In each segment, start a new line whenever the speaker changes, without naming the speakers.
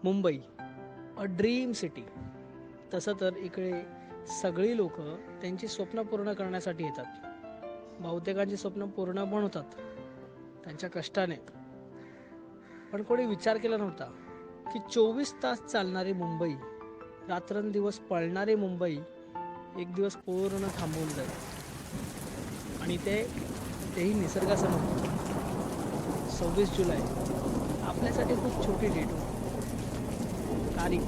Mumbai a dream city. तसं तर इकडे सगळी लोक त्यांची स्वप्न पूर्ण करण्यासाठी येतात. बहुतेकांची स्वप्न पूर्ण पण होतात त्यांच्या कष्टाने. पण कोणी विचार केला नव्हता की 24 तास चालणारी मुंबई, रात्रंदिवस पळणारी मुंबई एक दिवस पूर्ण थांबवून जाईल. आणि तेही निसर्गासमोर. 26 जुलै आपल्यासाठी खूप छोटी डेट होती, तारीख,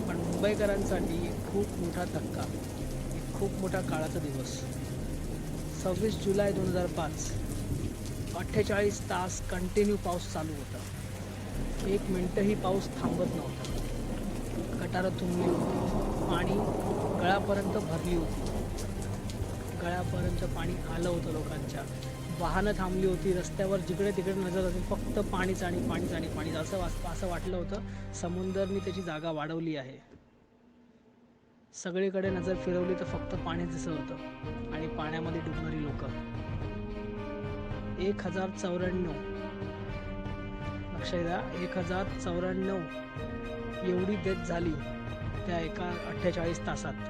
पण मुंबईकरांसाठी एक खूप मोठा धक्का, एक खूप मोठा काळाचा दिवस. 26 जुलै 2005. 48 तास कंटिन्यू पाऊस चालू होता. एक मिनटंही पाऊस थांबत नव्हता. गटारं तुंबली होती, पाणी गळ्यापर्यंत भरली होती. गळ्यापर्यंत पाणी आलं होतं लोकांच्या. वाहनं थांबली होती. रस्त्यावर जिकडे तिकडे नजर होती, फक्त पाणीच आणि पाणीच आणि पाणी. असं वाटलं होतं समुद्राने त्याची जागा वाढवली आहे. सगळीकडे नजर फिरवली तर फक्त पाणी दिसत होतं आणि पाण्यामध्ये डुबणारी लोक. 1094, लक्षात द्या, 1094 एवढी डेथ झाली त्या एका 48 तासात.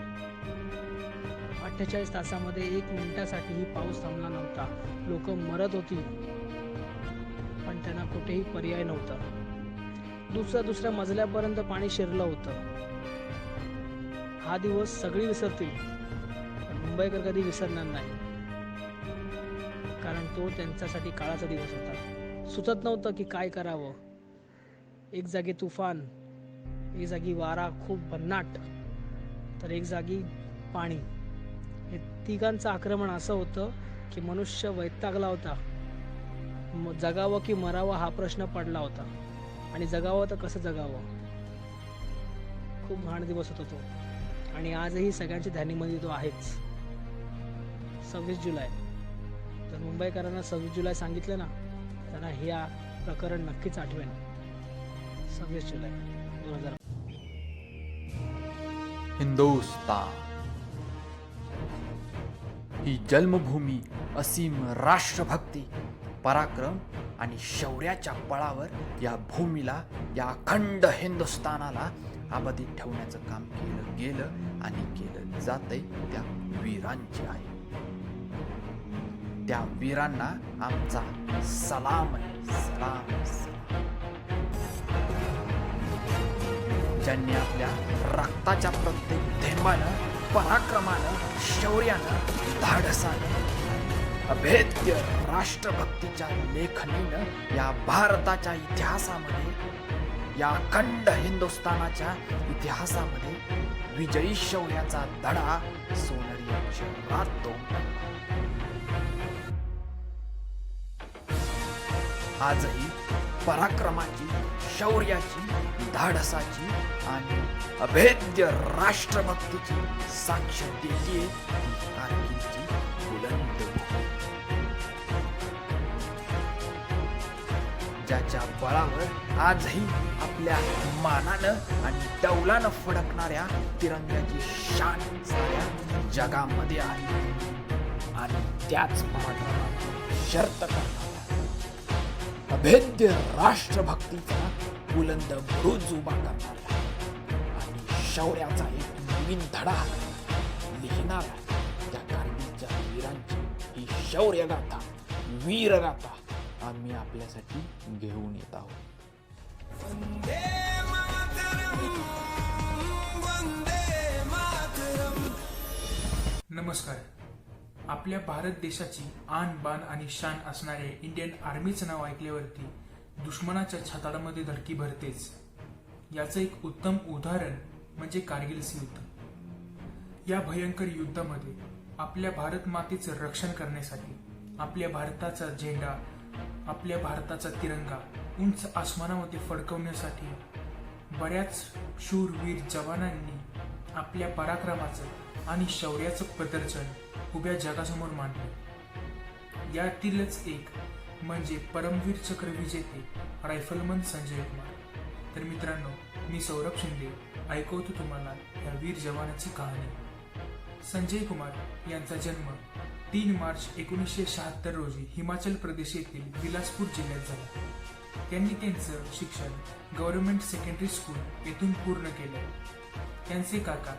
48 तासामध्ये एक मिनिटासाठीही पाऊस थांबला नव्हता. लोक मरत होती, पण त्यांना कुठेही पर्याय नव्हता. दुसऱ्या मजल्यापर्यंत पाणी शिरलं होतं. हा दिवस सगळी विसरतील, पण मुंबईकर कधी विसरणार नाही, कारण तो त्यांच्यासाठी काळाचा दिवस होता. सुचत नव्हतं की काय करावं. एक जागी तुफान, एक जागी वारा खूप भन्नाट, तर एक जागी पाणी. हे तिघांचं आक्रमण असं होतं की मनुष्य वैतागला होता. जगावं की मरावं हा प्रश्न पडला होता. आणि जगावं तर कसं जगावं. खूप घाण दिवस होता तो, आणि आजही सगळ्यांच्या ध्यानीमध्ये तो आहेच. 26 जुलै. जर मुंबईकरांना 26 जुलै सांगितलं ना, त्यांना हे प्रकरण नक्कीच आठवेल. 26 जुलै 2000.
हिंदुस्तान ही जन्मभूमी असीम राष्ट्रभक्ती, पराक्रम आणि शौर्याच्या बळावर या भूमीला, या अखंड हिंदुस्थानाला अबाधित ठेवण्याचं काम केलं गेलं आणि केलं जातंय त्या वीरांची आहे. त्या वीरांना आमचा सलाम आहे, सलाम, सलाम. ज्यांनी आपल्या रक्ताच्या प्रत्येक थेंबानं, पराक्रमानं, शौर्यानं, धाडसानं, अभेद्य राष्ट्रभक्तीच्या लेखणीनं या भारताच्या इतिहासामध्ये, या अखंड हिंदुस्थानाच्या इतिहासामध्ये विजयी शौर्याचा धडा सोनेरी अक्षरात तोंडला. आजही पराक्रमाची, शौर्याची, धाडसाची आणि अभेद्य राष्ट्रभक्तीची साक्ष देते कारगिलची बुलंद भूमी. ज्याच्या बळावर आजही आपल्या मानानं आणि डौलानं फडकणाऱ्या तिरंग्याची शान साऱ्या जगामध्ये आहे. आणि त्याच पराक्रमाची शर्त करणाऱ्या अभेद्य राष्ट्रभक्तीचा बुलंद बुरुज उभा करणाऱ्या आणि शौर्याचा एक नवीन धडा लिहिणाऱ्या त्या कारगिलच्या वीरांची ही शौर्यगाथा, वीरगाथा आम्ही आपल्यासाठी घेऊन येत आहोत.
नमस्कार. आपल्या भारत देशाची आन बान आणि शान असणारे इंडियन आर्मीचं नाव ऐकल्यावरती दुश्मनाच्या छाताडामध्ये धडकी भरतेच. याचं एक उत्तम उदाहरण म्हणजे कारगिलचं युद्ध. या भयंकर युद्धामध्ये आपल्या भारत मातेचं रक्षण करण्यासाठी, आपल्या भारताचा झेंडा, आपल्या भारताचा तिरंगा उंच आसमानामध्ये फडकवण्यासाठी बऱ्याच शूरवीर जवानांनी आपल्या पराक्रमाचं आणि शौर्याचं प्रदर्शन उभ्या जगासमोर मांडले. यातीलच एक म्हणजे परमवीर चक्र विजेते रायफलमन संजय कुमार. तर मित्रांनो, मी सौरभ शिंदे ऐकवतो तुम्हाला या वीर जवानाची कहाणी. संजय कुमार यांचा जन्म 3 मार्च 1976 रोजी हिमाचल प्रदेश येथील बिलासपूर जिल्ह्यात झाला. त्यांनी त्यांचं शिक्षण गव्हर्नमेंट सेकंडरी स्कूल येथून पूर्ण केलं. त्यांचे काका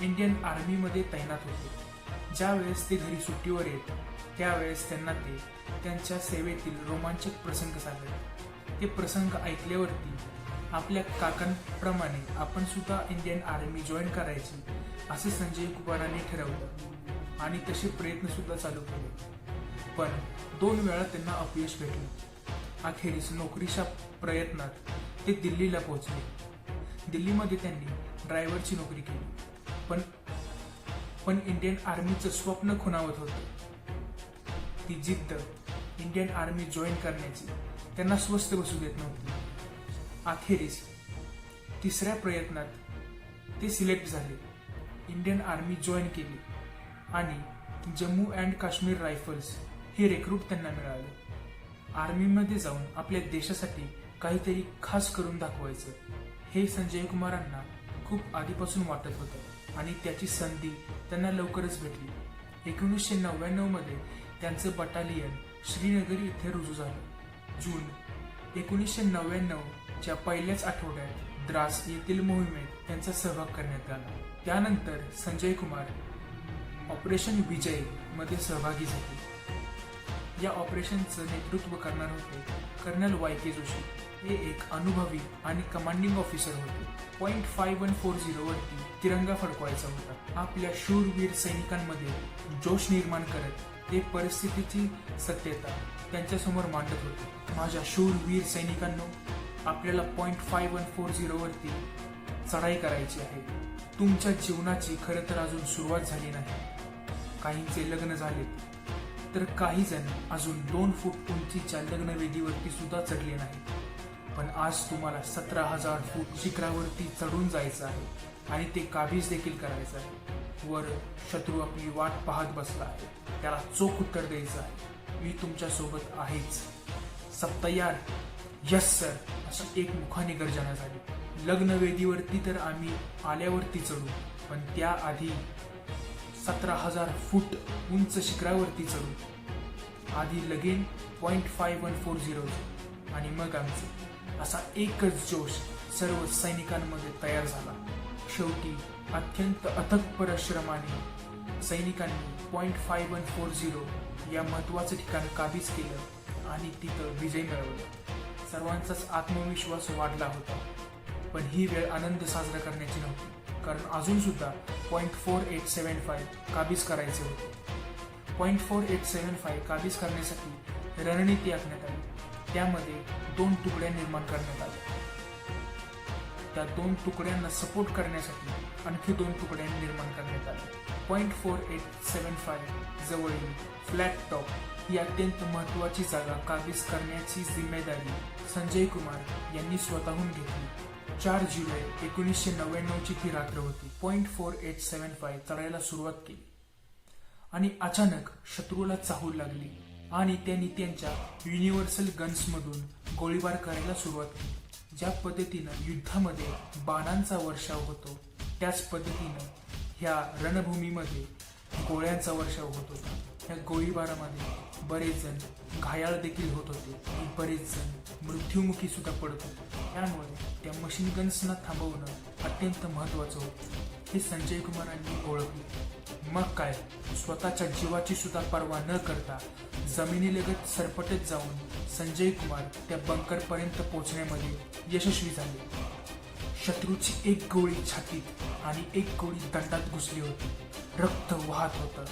इंडियन आर्मीमध्ये तैनात होते. ज्यावेळेस ते घरी सुट्टीवर येत त्यावेळेस त्यांना ते त्यांच्या सेवेतील रोमांचक प्रसंग सांगले. ते प्रसंग ऐकल्यावरती आपल्या काकांप्रमाणे आपण सुद्धा इंडियन आर्मी जॉईन करायची असे संजय कुमारांनी ठरवलं आणि तसे प्रयत्न सुद्धा चालू केले. पण 2 वेळा त्यांना अपयश भेटले. अखेरीस नोकरीच्या प्रयत्नात ते दिल्लीला पोहोचले. दिल्लीमध्ये त्यांनी ड्रायव्हरची नोकरी केली. पण इंडियन आर्मीचं स्वप्न खुणावत होतं. ती जिद्द इंडियन आर्मी जॉईन करण्याची त्यांना स्वस्थ बसू देत नव्हती. अखेरीस 3ऱ्या प्रयत्नात ते सिलेक्ट झाले. इंडियन आर्मी जॉईन केली आणि जम्मू अँड काश्मीर रायफल्स हे रिक्रूट त्यांना मिळाले. आर्मीमध्ये जाऊन आपल्या देशासाठी काहीतरी खास करून दाखवायचं हे संजय कुमारांना खूप आधीपासून वाटत होतं आणि त्याची संधी त्यांना लवकरच भेटली. 1999 मध्ये त्यांचं बटालियन श्रीनगर इथे रुजू झालं. जून 1999च्या पहिल्याच आठवड्यात द्रास येथील मोहिमेत त्यांचा सहभाग करण्यात आला. त्यानंतर संजय कुमार ऑपरेशन विजय मध्ये सहभागी झाले. या ऑपरेशनचं नेतृत्व करणार होते कर्नल YK जोशी. हे एक अनुभवी आणि कमांडिंग ऑफिसर होते. पॉइंट 5140 वरती तिरंगा फडकवायचा होता. आपल्या शूरवीर सैनिकांमध्ये जोश निर्माण करत ते परिस्थितीची सत्यता त्यांच्यासमोर मांडत होते. माझ्या शूरवीर सैनिकांनो, आपल्याला पॉइंट 5140 वरती चढाई करायची आहे. तुमच्या जीवनाची खरं तर अजून सुरुवात झाली नाही. काहींचे लग्न झाले तर काही जण अजून 2 फूट उंचीच्या लग्नवेदीवरती सुद्धा चढले नाही. पण आज तुम्हाला 17,000 फूट शिखरावरती चढून जायचं आहे आणि ते काबीज देखील करायचं आहे. वर शत्रू आपली वाट पाहत बसला आहे. त्याला चोख उत्तर द्यायचं आहे. मी तुमच्या सोबत आहेच. सब तयार? यस सर, असं एकमुखाने गर्जना झाली. लग्नवेदीवरती तर आम्ही आल्यावरती चढू, पण त्याआधी 17,000 फूट उंच शिखरावरती चढू. आधी लगेन पॉइंट 5140 आणि मग आमचं. असा एकच जोश सर्व सैनिकांमध्ये तयार झाला. शेवटी अत्यंत अथक परिश्रमाने सैनिकांनी पॉइंट 5140 या महत्वाचं ठिकाण काबीज केलं आणि तिथं विजय मिळवला. सर्वांचाच आत्मविश्वास वाढला होता. पण ही वेळ आनंद साजरा करण्याची नव्हती, कारण अजून सुद्धा पॉइंट 4875 काबीज करायचे होते. पॉइंट 4875 काबीज करण्यासाठी रणनीती आखण्यात आली. त्यामध्ये 2 तुकड्या निर्माण करण्यात आल्या. त्या 2 तुकड्यांना सपोर्ट करण्यासाठी आणखी 2 तुकड्या निर्माण करण्यात आल्या. पॉइंट 4875 जवळील फ्लॅट टॉप ही अत्यंत महत्वाची जागा काबीज करण्याची जिम्मेदारी संजय कुमार यांनी स्वतःहून घेतली. 4 जुलै 1999ची ती रात्र होती. पॉइंट 4875 चढायला सुरुवात केली आणि अचानक शत्रूला चाहूल लागली आणि त्यांनी त्यांच्या युनिव्हर्सल गन्समधून गोळीबार करायला सुरुवात केली. ज्या पद्धतीनं युद्धामध्ये बाणांचा वर्षाव होतो त्याच पद्धतीनं ह्या रणभूमीमध्ये गोळ्यांचा वर्षाव होत होता. या गोळीबारामध्ये बरेच जण घायाळ देखील होत होते आणि बरेच जण मृत्युमुखी सुद्धा पडत होते. त्यामुळे त्या मशीन गन्सना थांबवणं अत्यंत महत्वाचं होतं हे संजय कुमारांनी ओळखले. मग काय, स्वतःच्या जीवाची सुद्धा पर्वा न करता जमिनीलगत सरपटत जाऊन संजय कुमार त्या बंकरपर्यंत पोहोचण्यामध्ये यशस्वी झाले. शत्रूची एक गोळी छातीत आणि एक गोळी दंडात घुसली होती. रक्त वाहत होतं,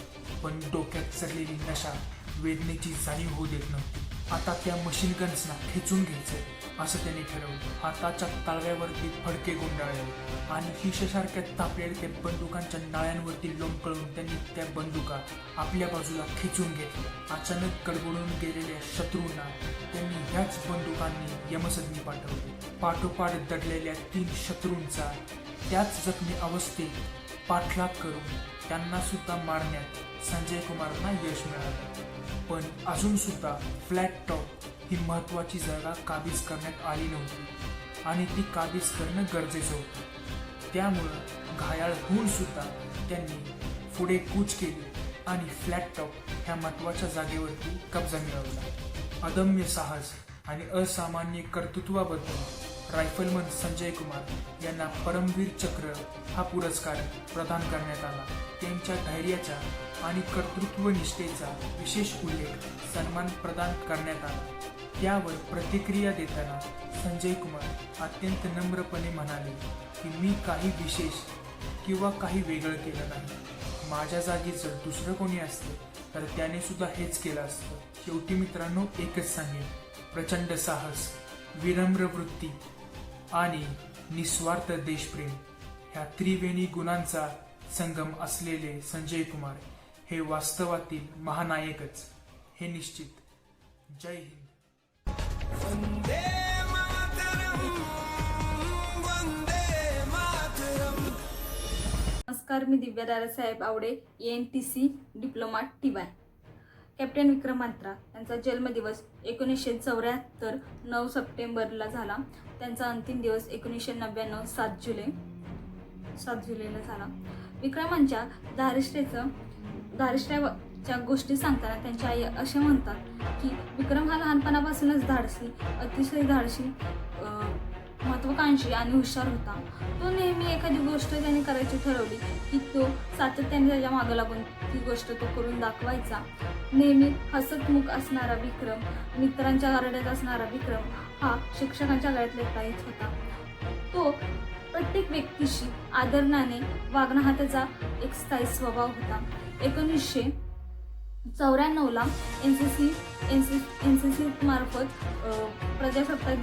पण डोक्यात चढलेली नशा वेदनेची जाणीव होऊ देत नव्हती. आता त्या मशीन गन्सना खेचून घ्यायचं असं त्यांनी ठरवलं. हाताच्या ताळव्यावरती फडके गुंडाळले आणि हिशेसारख्या तापलेल्या त्या बंदुकांच्या नाळ्यांवरती लोंबकळून त्यांनी त्या बंदुका आपल्या बाजूला खेचून घेतल्या. अचानक गडबडून गेलेल्या शत्रूंना त्यांनी ह्याच बंदुकांनी यमसदनी पाठवली. पाठोपाठ दडलेल्या 3 शत्रूंचा त्याच जखमी अवस्थेत पाठलाग करून त्यांना सुद्धा मारण्यात संजय कुमारना यश मिळालं. पण अजून सुद्धा फ्लॅट टॉप ही महत्वाची जागा काबीज करण्यात आली नव्हती आणि ती काबीज करणं गरजेचं होतं. त्यामुळं घायाळ होऊन सुद्धा त्यांनी पुढे कूच केली आणि फ्लॅट टॉप ह्या महत्वाच्या जागेवरती कब्जा मिळवला. अदम्य साहस आणि असामान्य कर्तृत्वाबद्दल रायफलमन संजय कुमार यांना परमवीर चक्र हा पुरस्कार प्रदान करण्यात आला. त्यांच्या धैर्याच्या आणि कर्तृत्वनिष्ठेचा विशेष उल्लेख सन्मान प्रदान करण्यात आला. त्यावर प्रतिक्रिया देताना संजय कुमार अत्यंत नम्रपणे म्हणाले की मी काही विशेष किंवा काही वेगळं केलं नाही. माझ्या जागी जर दुसरं कोणी असतं तर त्याने सुद्धा हेच केलं असतं. शेवटी मित्रांनो एकच सांगेन, प्रचंड साहस, विनम्र वृत्ती आणि निस्वार्थ देशप्रेम ह्या त्रिवेणी गुणांचा संगम असलेले संजय कुमार हे वास्तवातील महानायकच हे निश्चित. जय हिंद.
नमस्कार, मी दिव्या Dadasaheb Awade, ENTC diploma TY. Captain Vikram Batra यांचा जन्मदिवस 1974 9 सप्टेंबरला झाला. त्यांचा अंतिम दिवस 1999 7 जुलैला झाला. विक्रमांच्या धारिष्ट्याच्या गोष्टी सांगताना त्यांची आई असे म्हणतात की विक्रम हा लहानपणापासूनच धाडसी, अतिशय धाडसी, महत्वाकांक्षी आणि हुशार होता. तो नेहमी एखादी गोष्ट त्याने करायची ठरवली की तो सातत्याने त्याच्या मागं लागून ती गोष्ट तो करून दाखवायचा. नेहमी हसतमुख असणारा विक्रम, मित्रांच्या गारड्यात असणारा विक्रम हा शिक्षकांच्या गळ्यातला काहीच होता. तो प्रत्येक व्यक्तीशी आदराने वागणं हा त्याचा एक स्थायी स्वभाव होता. 1994ला NCC मार्फत प्रजासत्ताक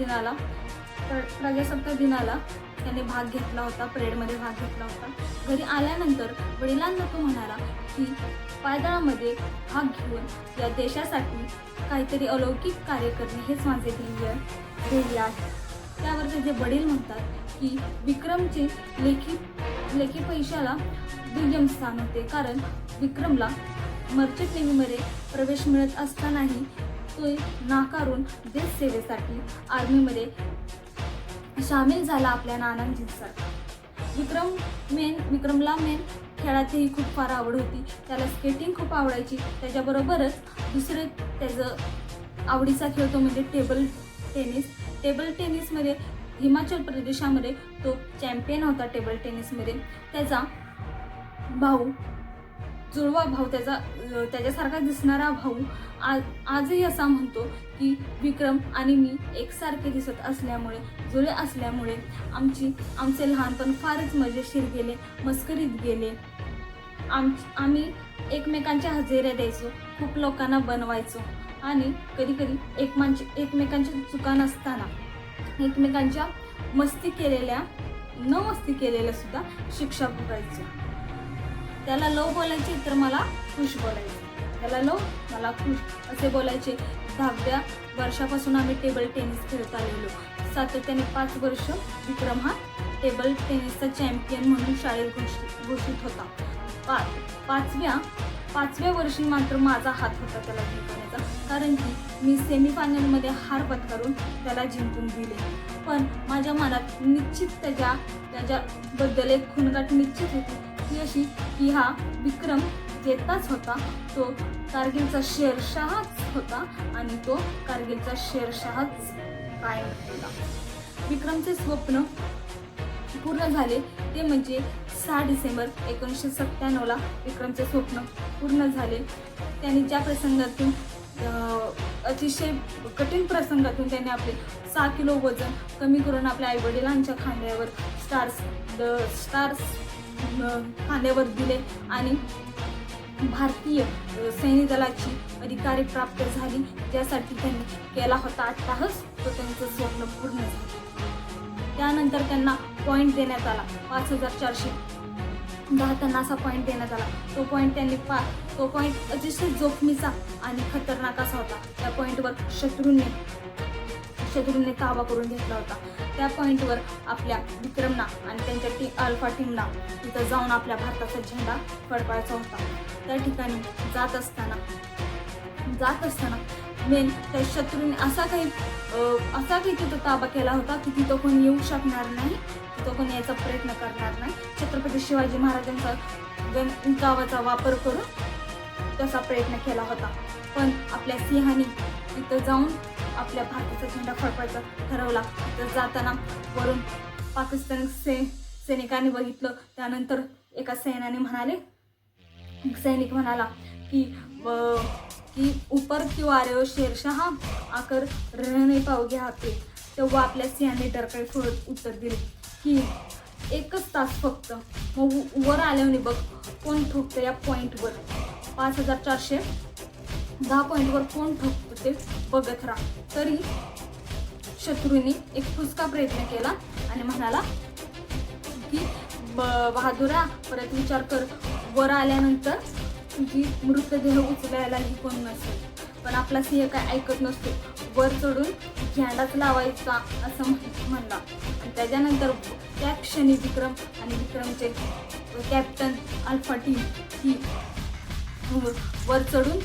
दिनाला त्याने भाग घेतला होता, परेडमध्ये भाग घेतला होता. घरी आल्यानंतर वडिलांना तो म्हणाला की पायदळामध्ये भाग घेऊन या देशासाठी काहीतरी अलौकिक कार्य करणे हेच माझे ध्येय आहे. त्यावर त्याचे वडील म्हणतात की विक्रमचे लेखी पैशाला दुय्यम स्थान होते, कारण विक्रमला मर्चंट नेव्हीमध्ये प्रवेश मिळत असतानाही तो नाकारून देश सेवेसाठी आर्मीमध्ये सामील झाला आपल्या नानांजींसारखा. विक्रमला खेळातही खूप फार आवड होती. त्याला स्केटिंग खूप आवडायची. त्याच्याबरोबरच दुसरं त्याचं आवडीचा खेळ तो म्हणजे टेबल टेनिसमध्ये हिमाचल प्रदेशामध्ये तो चॅम्पियन होता. टेबल टेनिसमध्ये त्याचा जुळवा भाऊ, त्याच्यासारखा दिसणारा भाऊ आजही असा म्हणतो की विक्रम आणि मी एकसारखे दिसत असल्यामुळे, जुळे असल्यामुळे आमचे लहानपण फारच मजेशीर गेले, मस्करीत गेले. आम्ही एकमेकांच्या हजेऱ्या द्यायचो, खूप लोकांना बनवायचो आणि कधीकधी एकमेकांच्या चुका नसताना एकमेकांच्या मस्ती केलेल्या सुद्धा शिक्षा भोगायचो. त्याला लव बोलायचे तर मला खुश बोलायचे, त्याला लव मला खुश असे बोलायचे. 10व्या वर्षापासून आम्ही टेबल टेनिस खेळत आलेलो. सातत्याने 5 वर्ष विक्रम हा टेबल टेनिसचा चॅम्पियन म्हणून शाळेत घोषित होता. पाचव्या वर्षी मात्र माझा हात होता त्याला जिंकण्याचा, कारण की मी सेमीफायनलमध्ये हार पत्करून त्याला जिंकून दिले. पण माझ्या मनात निश्चित त्याच्याबद्दल एक खुणगाठ निश्चित होती ती अशी की हा विक्रम जेताच होता, तो कारगिलचा शेरशाहच होता आणि तो कारगिलचा शेरशाहच कायम राहिला. विक्रमचे स्वप्न पूर्ण झाले ते म्हणजे 6 डिसेंबर 1997ला विक्रमचे स्वप्न पूर्ण झाले. त्यांनी ज्या प्रसंगातून अतिशय कठीण प्रसंगातून त्यांनी आपले 6 किलो वजन कमी करून आपल्या आईवडिलांच्या खांद्यावर स्टार्स खांद्यावर दिले आणि भारतीय सैन्य दलाची अधिकारी प्राप्त झाली, ज्यासाठी त्यांनी केला होता अट्टाहास, तो त्यांचं स्वप्न पूर्ण झालं. त्यानंतर त्यांना पॉईंट देण्यात आला 5410 त्यांना असा पॉईंट देण्यात आला. तो पॉईंट अतिशय जोखमीचा आणि खतरनाक असा होता. त्या पॉईंटवर शत्रूने ताबा करून घेतला होता. त्या पॉईंटवर आपल्या विक्रमना आणि त्यांच्या अल्फा टीमला तिथं जाऊन आपल्या भारताचा झेंडा फडकावायचा होता. त्या ठिकाणी जात असताना मेन त्या शत्रूने असा काही तिथं ताबा केला होता की तिथं कोणी येऊ शकणार नाही, तिथं कोणी यायचा प्रयत्न करणार नाही. छत्रपती शिवाजी महाराजांचा गावाचा वापर करून तसा प्रयत्न केला होता. पण आपल्या सिंहाने तिथं जाऊन आपल्या भारताचा झेंडा फडकायचा ठरवला. तर जाताना वरून पाकिस्तानी सैनिकांनी बघितलं. त्यानंतर एका सैनिक म्हणाला की ऊपर क्यों आ रहे हो शेरशाह, आकर रह नहीं पाओगे यहाँ पे. तेव्हा आपल्या सिंहाने डरकाळी फोडत उत्तर दिले की 1 तास फक्त. मग वर आल्याने बघ कोण ठोकतं या पॉईंटवर, 5410 पॉईंटवर कोण ठोकतं ते बघत राहा. तरी शत्रूंनी एक फुसका प्रयत्न केला आणि म्हणाला की बहादुरा परत विचार कर, वर आल्यानंतर तुझी मृतदेह उचलायलाही कोण नसेल. पण आपला सिंह काय ऐकत नसतो, वर चढून झेंडाच लावायचा असं म्हणला. आणि त्याच्यानंतर त्या क्षणी विक्रम आणि विक्रमचे कॅप्टन अल्फा टीम ही वर चढून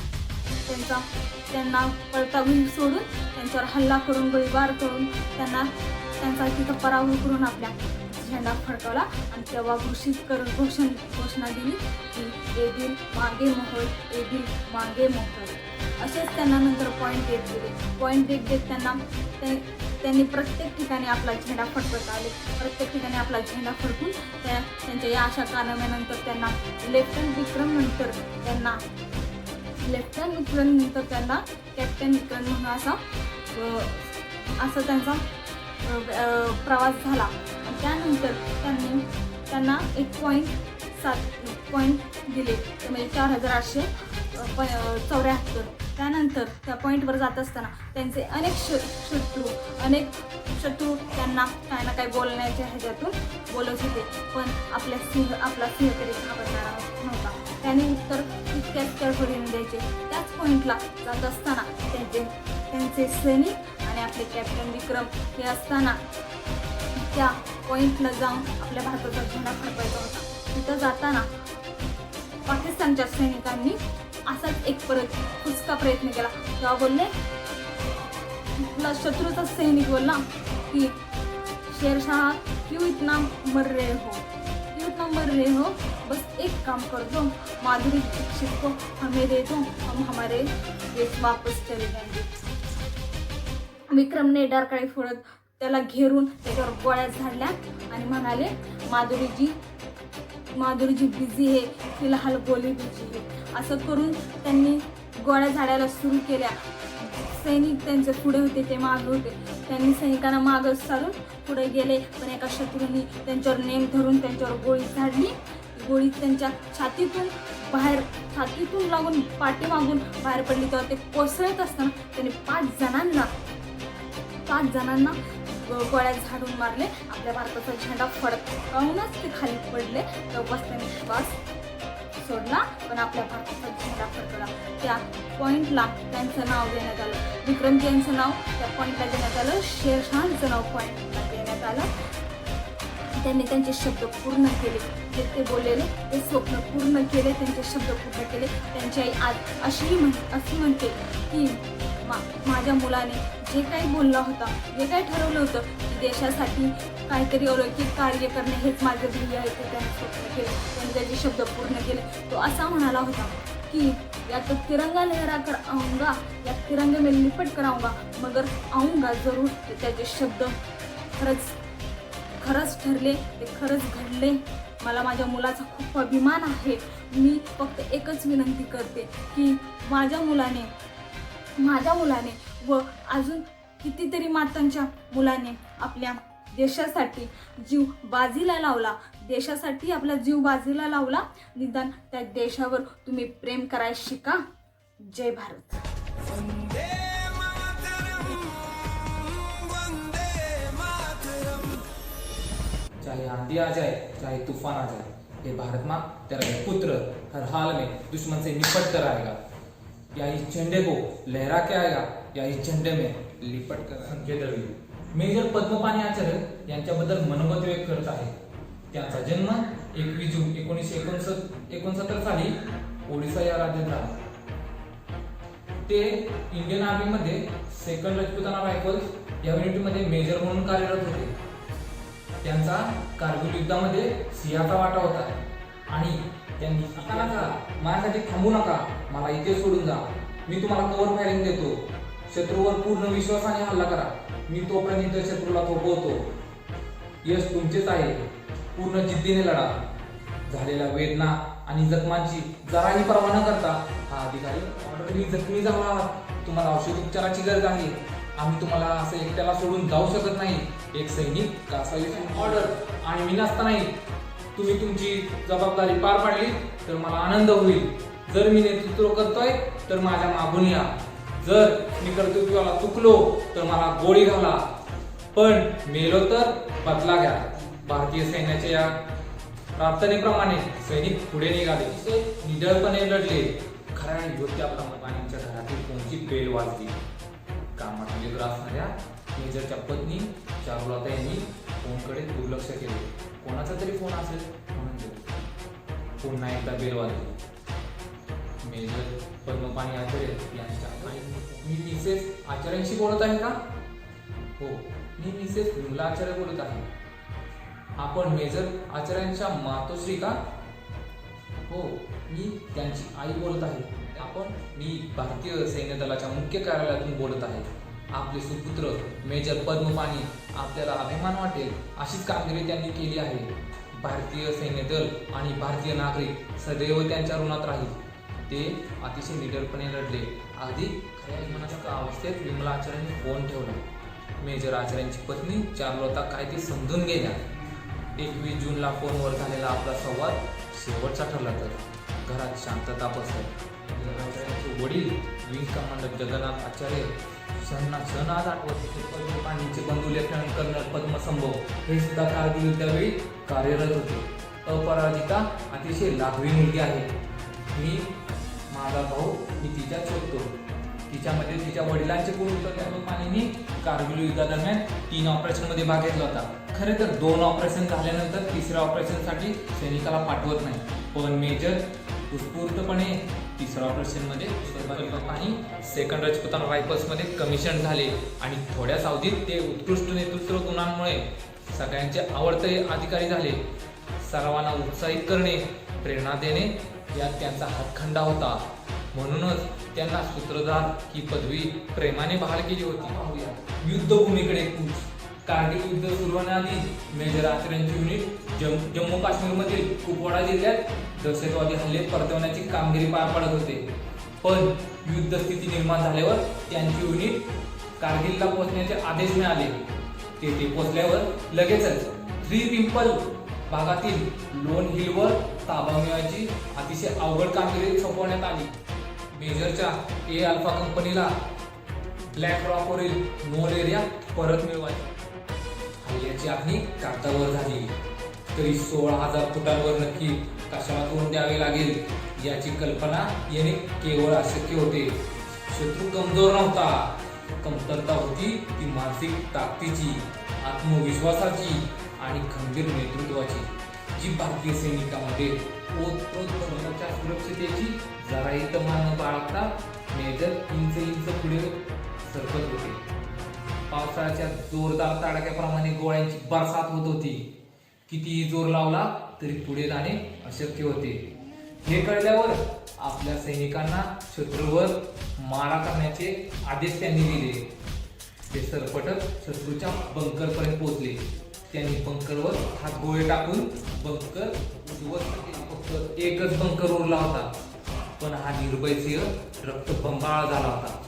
त्यांना पळताभूमी सोडून त्यांच्यावर हल्ला करून गोळीबार करून त्यांचा तिथं पराभव करून आपल्या झेंडा फडकवला. आणि तेव्हा घोषणा दिली की ए दिल मागे मोहर, ए दिल मागे मोहर. असेच त्यांना नंतर पॉईंट देत त्यांनी प्रत्येक ठिकाणी आपला झेंडा फडकवत आले. प्रत्येक ठिकाणी आपला झेंडा फडकून त्यांच्या या अशा कारनाम्यानंतर त्यांना लेफ्टनंट विक्रम नंतर त्यांना कॅप्टन विक्रम म्हणून असा त्यांचा प्रवास झाला. आणि त्यानंतर त्यांना 1.7 पॉईंट दिले, म्हणजे 4874. त्यानंतर त्या पॉईंटवर जात असताना त्यांचे अनेक शत्रू त्यांना काय ना काय बोलण्याच्या ह्याच्यातून बोलत होते. पण आपला सिंह तरी घाबरणारा नव्हता. त्याने उत्तर तितक्याच तडफडीने द्यायचे. त्याच पॉईंटला जात असताना त्यांचे सैनिक आणि आपले कॅप्टन विक्रम हे असताना त्या पॉईंटला जाऊन आपल्या भारताचा झेंडा फडकायचा होता. तिथं जाताना पाकिस्तानच्या सैनिकांनी असाच एक परत फुसका प्रयत्न केला. तेव्हा बोलले, शत्रूचा सैनिक बोलला की शेरशाह क्यों इतना मर रहे हो, बस एक काम कर दो, माधुरी दीक्षित को हमें दे दो, हम हमारे देश वापस चले जाएंगे. विक्रमने डरकाळी फोडत त्याला घेरून त्याच्यावर गोळ्या झाडल्या आणि म्हणाले, माधुरीजी बिझी आहे, फिलहाल गोली बिझी आहे. असं करून त्यांनी गोळ्या झाडायला सुरू केल्या. सैनिक त्यांचे पुढे होते, ते मागे होते. त्यांनी सैनिकांना मागं सारून पुढे गेले. पण एका शत्रूंनी त्यांच्यावर नेम धरून त्यांच्यावर गोळी झाडली. गोळी त्यांच्या छातीतून लागून पाठीमागून बाहेर पडली. तेव्हा ते कोसळत असताना त्यांनी 5 जणांना गोळ्या झाडून मारले. आपल्या भारताचा झेंडा फडकावूनच ते खाली पडले. तेव्हाच त्यांनी श्वास सोडला, पण आपल्या भारताचा झेंडा फडकवला. त्या पॉईंटला त्यांचं नाव देण्यात आलं, विक्रमजी यांचं नाव त्या पॉईंटला देण्यात आलं, शेरशाहचं नाव पॉईंटला देण्यात आलं. त्यांनी त्यांचे शब्द पूर्ण केले, जे ते बोललेले ते स्वप्न पूर्ण केले, त्यांचे शब्द पूर्ण केले. त्यांची आई आज अशी म्हणते की माझ्या मुलाने जे काही बोलला होता, जे काही ठरवलं होतं की देशासाठी काहीतरी अलौकिक कार्य करणे हेच माझं ध्येय आहे, ते त्याने स्वप्न केले, त्यांनी त्याचे शब्द पूर्ण केले. तो असा म्हणाला होता की या तो तिरंगा लहरा कर आऊंगा, या तिरंगे में लिपट कर आऊंगा, मगर आऊंगा जरूर. ते त्याचे शब्द खरंच ठरले, ते खरंच घडले. मला माझ्या मुलाचा खूप अभिमान आहे. मी फक्त एकच विनंती करते की माझ्या मुलाने व अजून कितीतरी मातांच्या मुलाने आपल्या देशासाठी जीव बाजीला लावला, देशासाठी आपला जीव बाजीला लावला. निदान त्या देशावर तुम्ही प्रेम करायला शिका. जय भारत.
चाहे आंधी आ जाए, चाहे तूफान आ जाए, ये भारत माँ तेरा ये पुत्र हर हाल में दुश्मन से निपट कर आएगा. या इस झंडे को लहरा के आएगा, या इस झंडे में लिपट कर. मेजर पद्मपाणी आचार्य यांच्याबद्दल मनोगत व्यक्त करत आहे. त्यांचा जन्म 21 जून 1969 साली ओडिसा या राज्यात झाला. ते इंडियन आर्मीमध्ये 2nd राजपुताना रायफल्स या युनिटमध्ये मेजर म्हणून कार्यरत होते. त्यांचा कारगिल युद्धामध्ये सिंहाचा वाटा होता आणि त्यांनी माझ्यासाठी थांबू नका, मला इथे सोडून जा, मी तुम्हाला कव्हर फायरिंग देतो, शत्रूवर पूर्ण विश्वासाने हल्ला करा. मी तोपर्यंत शत्रूला थोपवतो. यश तुमचेच आहे. पूर्ण जिद्दीने लढा. झालेल्या वेदना आणि जखमांची जराही पर्वा न करता हा अधिकारी ऑलरेडी जखमी झाला आहात. तुम्हाला औषधोपचाराची गरज आहे. आम्ही तुम्हाला असं एकट्याला सोडून जाऊ शकत नाही. एक सैनिक कासावीस ऑर्डर आणि मी नसतानाही तुम्ही तुमची जबाबदारी पार पाडली तर मला आनंद होईल. जर मी नेतृत्व करतोय तर माझ्या मागून या. जर मी कर्तव्याला चुकलो तर मला गोळी घाला. पण मेलो तर बदला घ्या. भारतीय सैन्याच्या या प्रार्थनेप्रमाणे सैनिक पुढे निघाले. ते निडरपणे लढले. खऱ्या योद्ध्याप्रमाणेच्या घरातील कोणची बेल वाजली. कामात व्यग्र असणाऱ्या मेजरच्या पत्नी चारुलता यांनी फोनकडे दुर्लक्ष केले. कोणाचा तरी फोन असेल म्हणून दिला. पुन्हा एकदा बेल वाजली. मेजर पद्मपाणी आचार्य यांच्या मी मिसेस आचार्यांशी बोलत आहे का? हो, मी मिसेस विमला आचार्य बोलत आहे. आपण मेजर आचार्यांच्या मातोश्री का? हो, मी त्यांची आई बोलत आहे. मी भारतीय सैन्य दलाच्या मुख्य कार्यालयातून बोलत आहे. आपले सुपुत्र मेजर पद्मपाणी आपल्याला अभिमान वाटेल अशीच कामगिरी त्यांनी केली आहे. भारतीय सैन्य दल आणि भारतीय नागरिक सदैव त्यांच्या ऋणात राहील. ते अतिशय निडरपणे लढले. अगदी खऱ्या अभिमानाच्या अवस्थेत विमला आचार्यांनी फोन ठेवला. मेजर आचार्यांची पत्नी चारुलता काय ते समजून गेल्या. 21 जूनला फोनवर झालेला आपला संवाद शेवटचा ठरला तर घरात शांतता पसरली. आचार्यांचे वडील विंग कमांडर जगन्नाथ आचार्य क्षण आज आठवत होते. पद्मपाणींचे बंधू लेफ्टनंट कर्नल पद्मसंभव हे सुद्धा कारगिल युद्धावेळी कार्यरत होते. अपराजिता अतिशय लाघवी मुलगी आहे. माझा भाऊ मी तिच्या शोधतो. तिच्यामध्ये तिच्या वडिलांचे गुण होतं. पद्मपाणींनी कारगिल युद्धादरम्यान 3 ऑपरेशनमध्ये भाग घेतला होता. खरे तर 2 ऑपरेशन झाल्यानंतर 3ऱ्या ऑपरेशनसाठी सैनिकाला पाठवत नाही. पण मेजर उत्स्फूर्तपणे 3ऱ्या ऑपरेशनमध्ये पद्मपाणी 2nd राजपुताना रायफल्समध्ये कमिशन झाले आणि थोड्याच अवधीत ते उत्कृष्ट नेतृत्व गुणांमुळे सगळ्यांचे आवडते अधिकारी झाले. सर्वांना उत्साहित करणे, प्रेरणा देणे यात त्यांचा हातखंडा होता. म्हणूनच त्यांना सूत्रधार ही पदवी प्रेमाने बहाल केली होती. युद्धभूमीकडे कूच. कारगिल युद्ध सुरू होण्याआधी मेजर आचार्यांची युनिट जम्मू काश्मीरमधील कुपवाडा जिल्ह्यात दहशतवादी हल्ले परतवण्याची कामगिरी पार पाडत होते. पण युद्ध स्थिती निर्माण झाल्यावर त्यांची युनिट कारगिलला पोहोचण्याचे आदेश मिळाले. तेथे पोहोचल्यावर लगेचच 3 पिंपल भागातील लोन हिलवर ताबा मिळवायची अतिशय अवघड कामगिरी सोपवण्यात आली. मेजरच्या ए अल्फा कंपनीला ब्लॅक रॉकवरील मोल एरिया परत मिळवायचा. हल्ल्याची आखणी कागदावर झाली तरी 16,000 फुटांवर नक्की कशाला तोंड द्यावे लागेल याची कल्पना येणे केवळ अशक्य होते. शत्रू कमजोर नव्हता. कमतरता होती ती मानसिक ताकदीची, आत्मविश्वासाची आणि खंबीर नेतृत्वाची, जी भारतीय सैनिकांमध्ये ओतप्रोत सुरक्षितेची जराही तमा न बाळगता मेजर इंच पुढे सरकत होते. पावसाळ्याच्या जोरदार तडाख्याप्रमाणे गोळ्यांची बरसात होत होती. कितीही जोर लावला तरी पुढे जाणे अशक्य होते. हे कळल्यावर आपल्या सैनिकांना शत्रूवर मारा करण्याचे आदेश त्यांनी दिले. ते सरपटत शत्रूच्या बंकरपर्यंत पोहोचले. त्यांनी बंकरवर हातगोळे टाकून बंकर उद्ध्वस्त केले. फक्त एकच बंकर उरला होता. पण हा निर्भय सिंह रक्तबंबाळ झाला होता.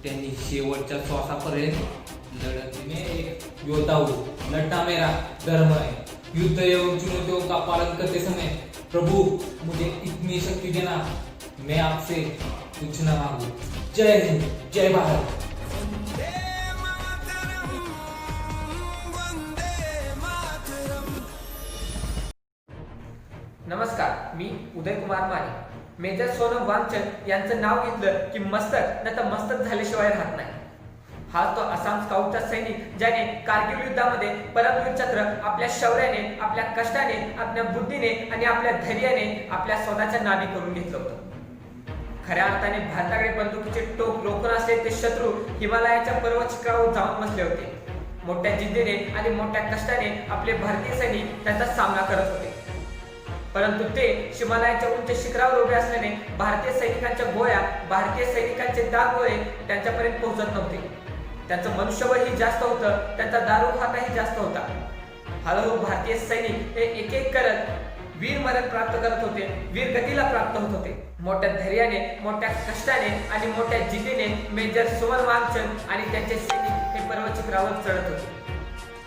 त्यांनी शेवटच्या श्वासापर्यंत लढतीने एक योद्धा हो, लढना मेरा धर्म है. युद्ध एवं चुनौतियों का पालन करते समय प्रभु मुझे इतनी शक्ति देना, मैं आपसे कुछ न मांगू. जय हिंद, जय भारत.
नमस्कार, मी उदय कुमार माने. मेजर सोनम वांगचंद यांचं नाव घेतलं की मस्तक नाही तर मस्तक झाल्याशिवाय राहत नाही. हा तो आसाम स्काउटचा सैनिक ज्याने कारगिल युद्धामध्ये परमवीर चक्र आपल्या शौर्याने, आपल्या कष्टाने, आपल्या बुद्धीने आणि आपल्या धैर्याने आपल्या स्वतःच्या नावी करून घेतलं होतं. खऱ्या अर्थाने भारताकडे बंदुकीचे टोक रोखून असले ते शत्रू हिमालयाच्या पर्वत शिखरावर जाऊन बसले होते. मोठ्या जिद्दीने आणि मोठ्या कष्टाने आपले भारतीय सैनिक त्यांचा सामना करत होते. परंतु ते हिमालयाच्या उंच शिखरावर उभे असल्याने भारतीय सैनिकांच्या गोळ्या, भारतीय सैनिकांचे दागगोळे त्यांच्यापर्यंत पोहोचत नव्हते. त्यांचं मनुष्यबळही जास्त होतं, त्यांचा दारुहातही जास्त होता. हळूहळू भारतीय सैनिक हे एक एक करत वीर मरण प्राप्त करत होते, वीर गतीला प्राप्त होत होते. मोठ्या धैर्याने, मोठ्या कष्टाने आणि मोठ्या जिद्दीने मेजर सुमन वांगचंद आणि त्यांचे सैनिक हे पर्वत शिखरावर चढत होते.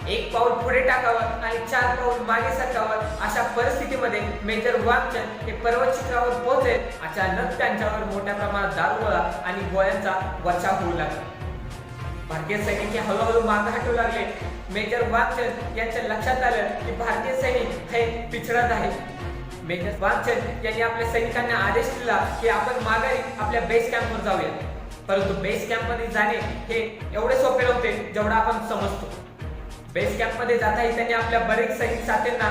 एक पाऊल पुढे टाकावं आणि 4 पाऊल मागे सरकावं अशा परिस्थितीमध्ये मेजर वांगचंद हे पर्वत शिखरावर पोहोचले. अचानक त्यांच्यावर मोठ्या प्रमाणात दारुगोळा आणि गोळ्यांचा वर्षाव होऊ लागला. भारतीय सैनिक हे हळूहळू मागे हटू लागले. मेजर वांगचंद यांच्या लक्षात आलं की भारतीय सैनिक हे पिछडत आहे. मेजर वांगचंद यांनी आपल्या सैनिकांना आदेश दिला की आपण माघारी आपल्या बेस कॅम्पवर जाऊया. परंतु बेस कॅम्पमध्ये जाणे हे एवढे सोपे नव्हते जेवढं आपण समजतो. बेस कॅम्पमध्ये जाताही त्यांनी आपल्या बरेच सैनिक साथींना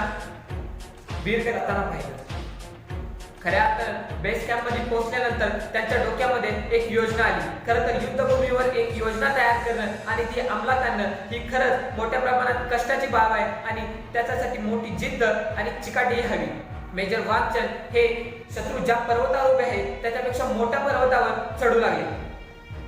वीर करताना पाहिलं. खऱ्या अर्थानं बेस कॅम्पमध्ये पोहोचल्यानंतर त्यांच्या डोक्यामध्ये एक योजना आली. खरं तर युद्धभूमीवर एक योजना तयार करणं आणि ती अंमलात आणणं ही खरंच मोठ्या प्रमाणात कष्टाची बाब आहे आणि त्याच्यासाठी मोठी जिद्द आणि चिकाटी हवी. मेजर वांगचंद हे शत्रू ज्या पर्वतावर उभे आहेत त्याच्यापेक्षा मोठ्या पर्वतावर चढू लागले.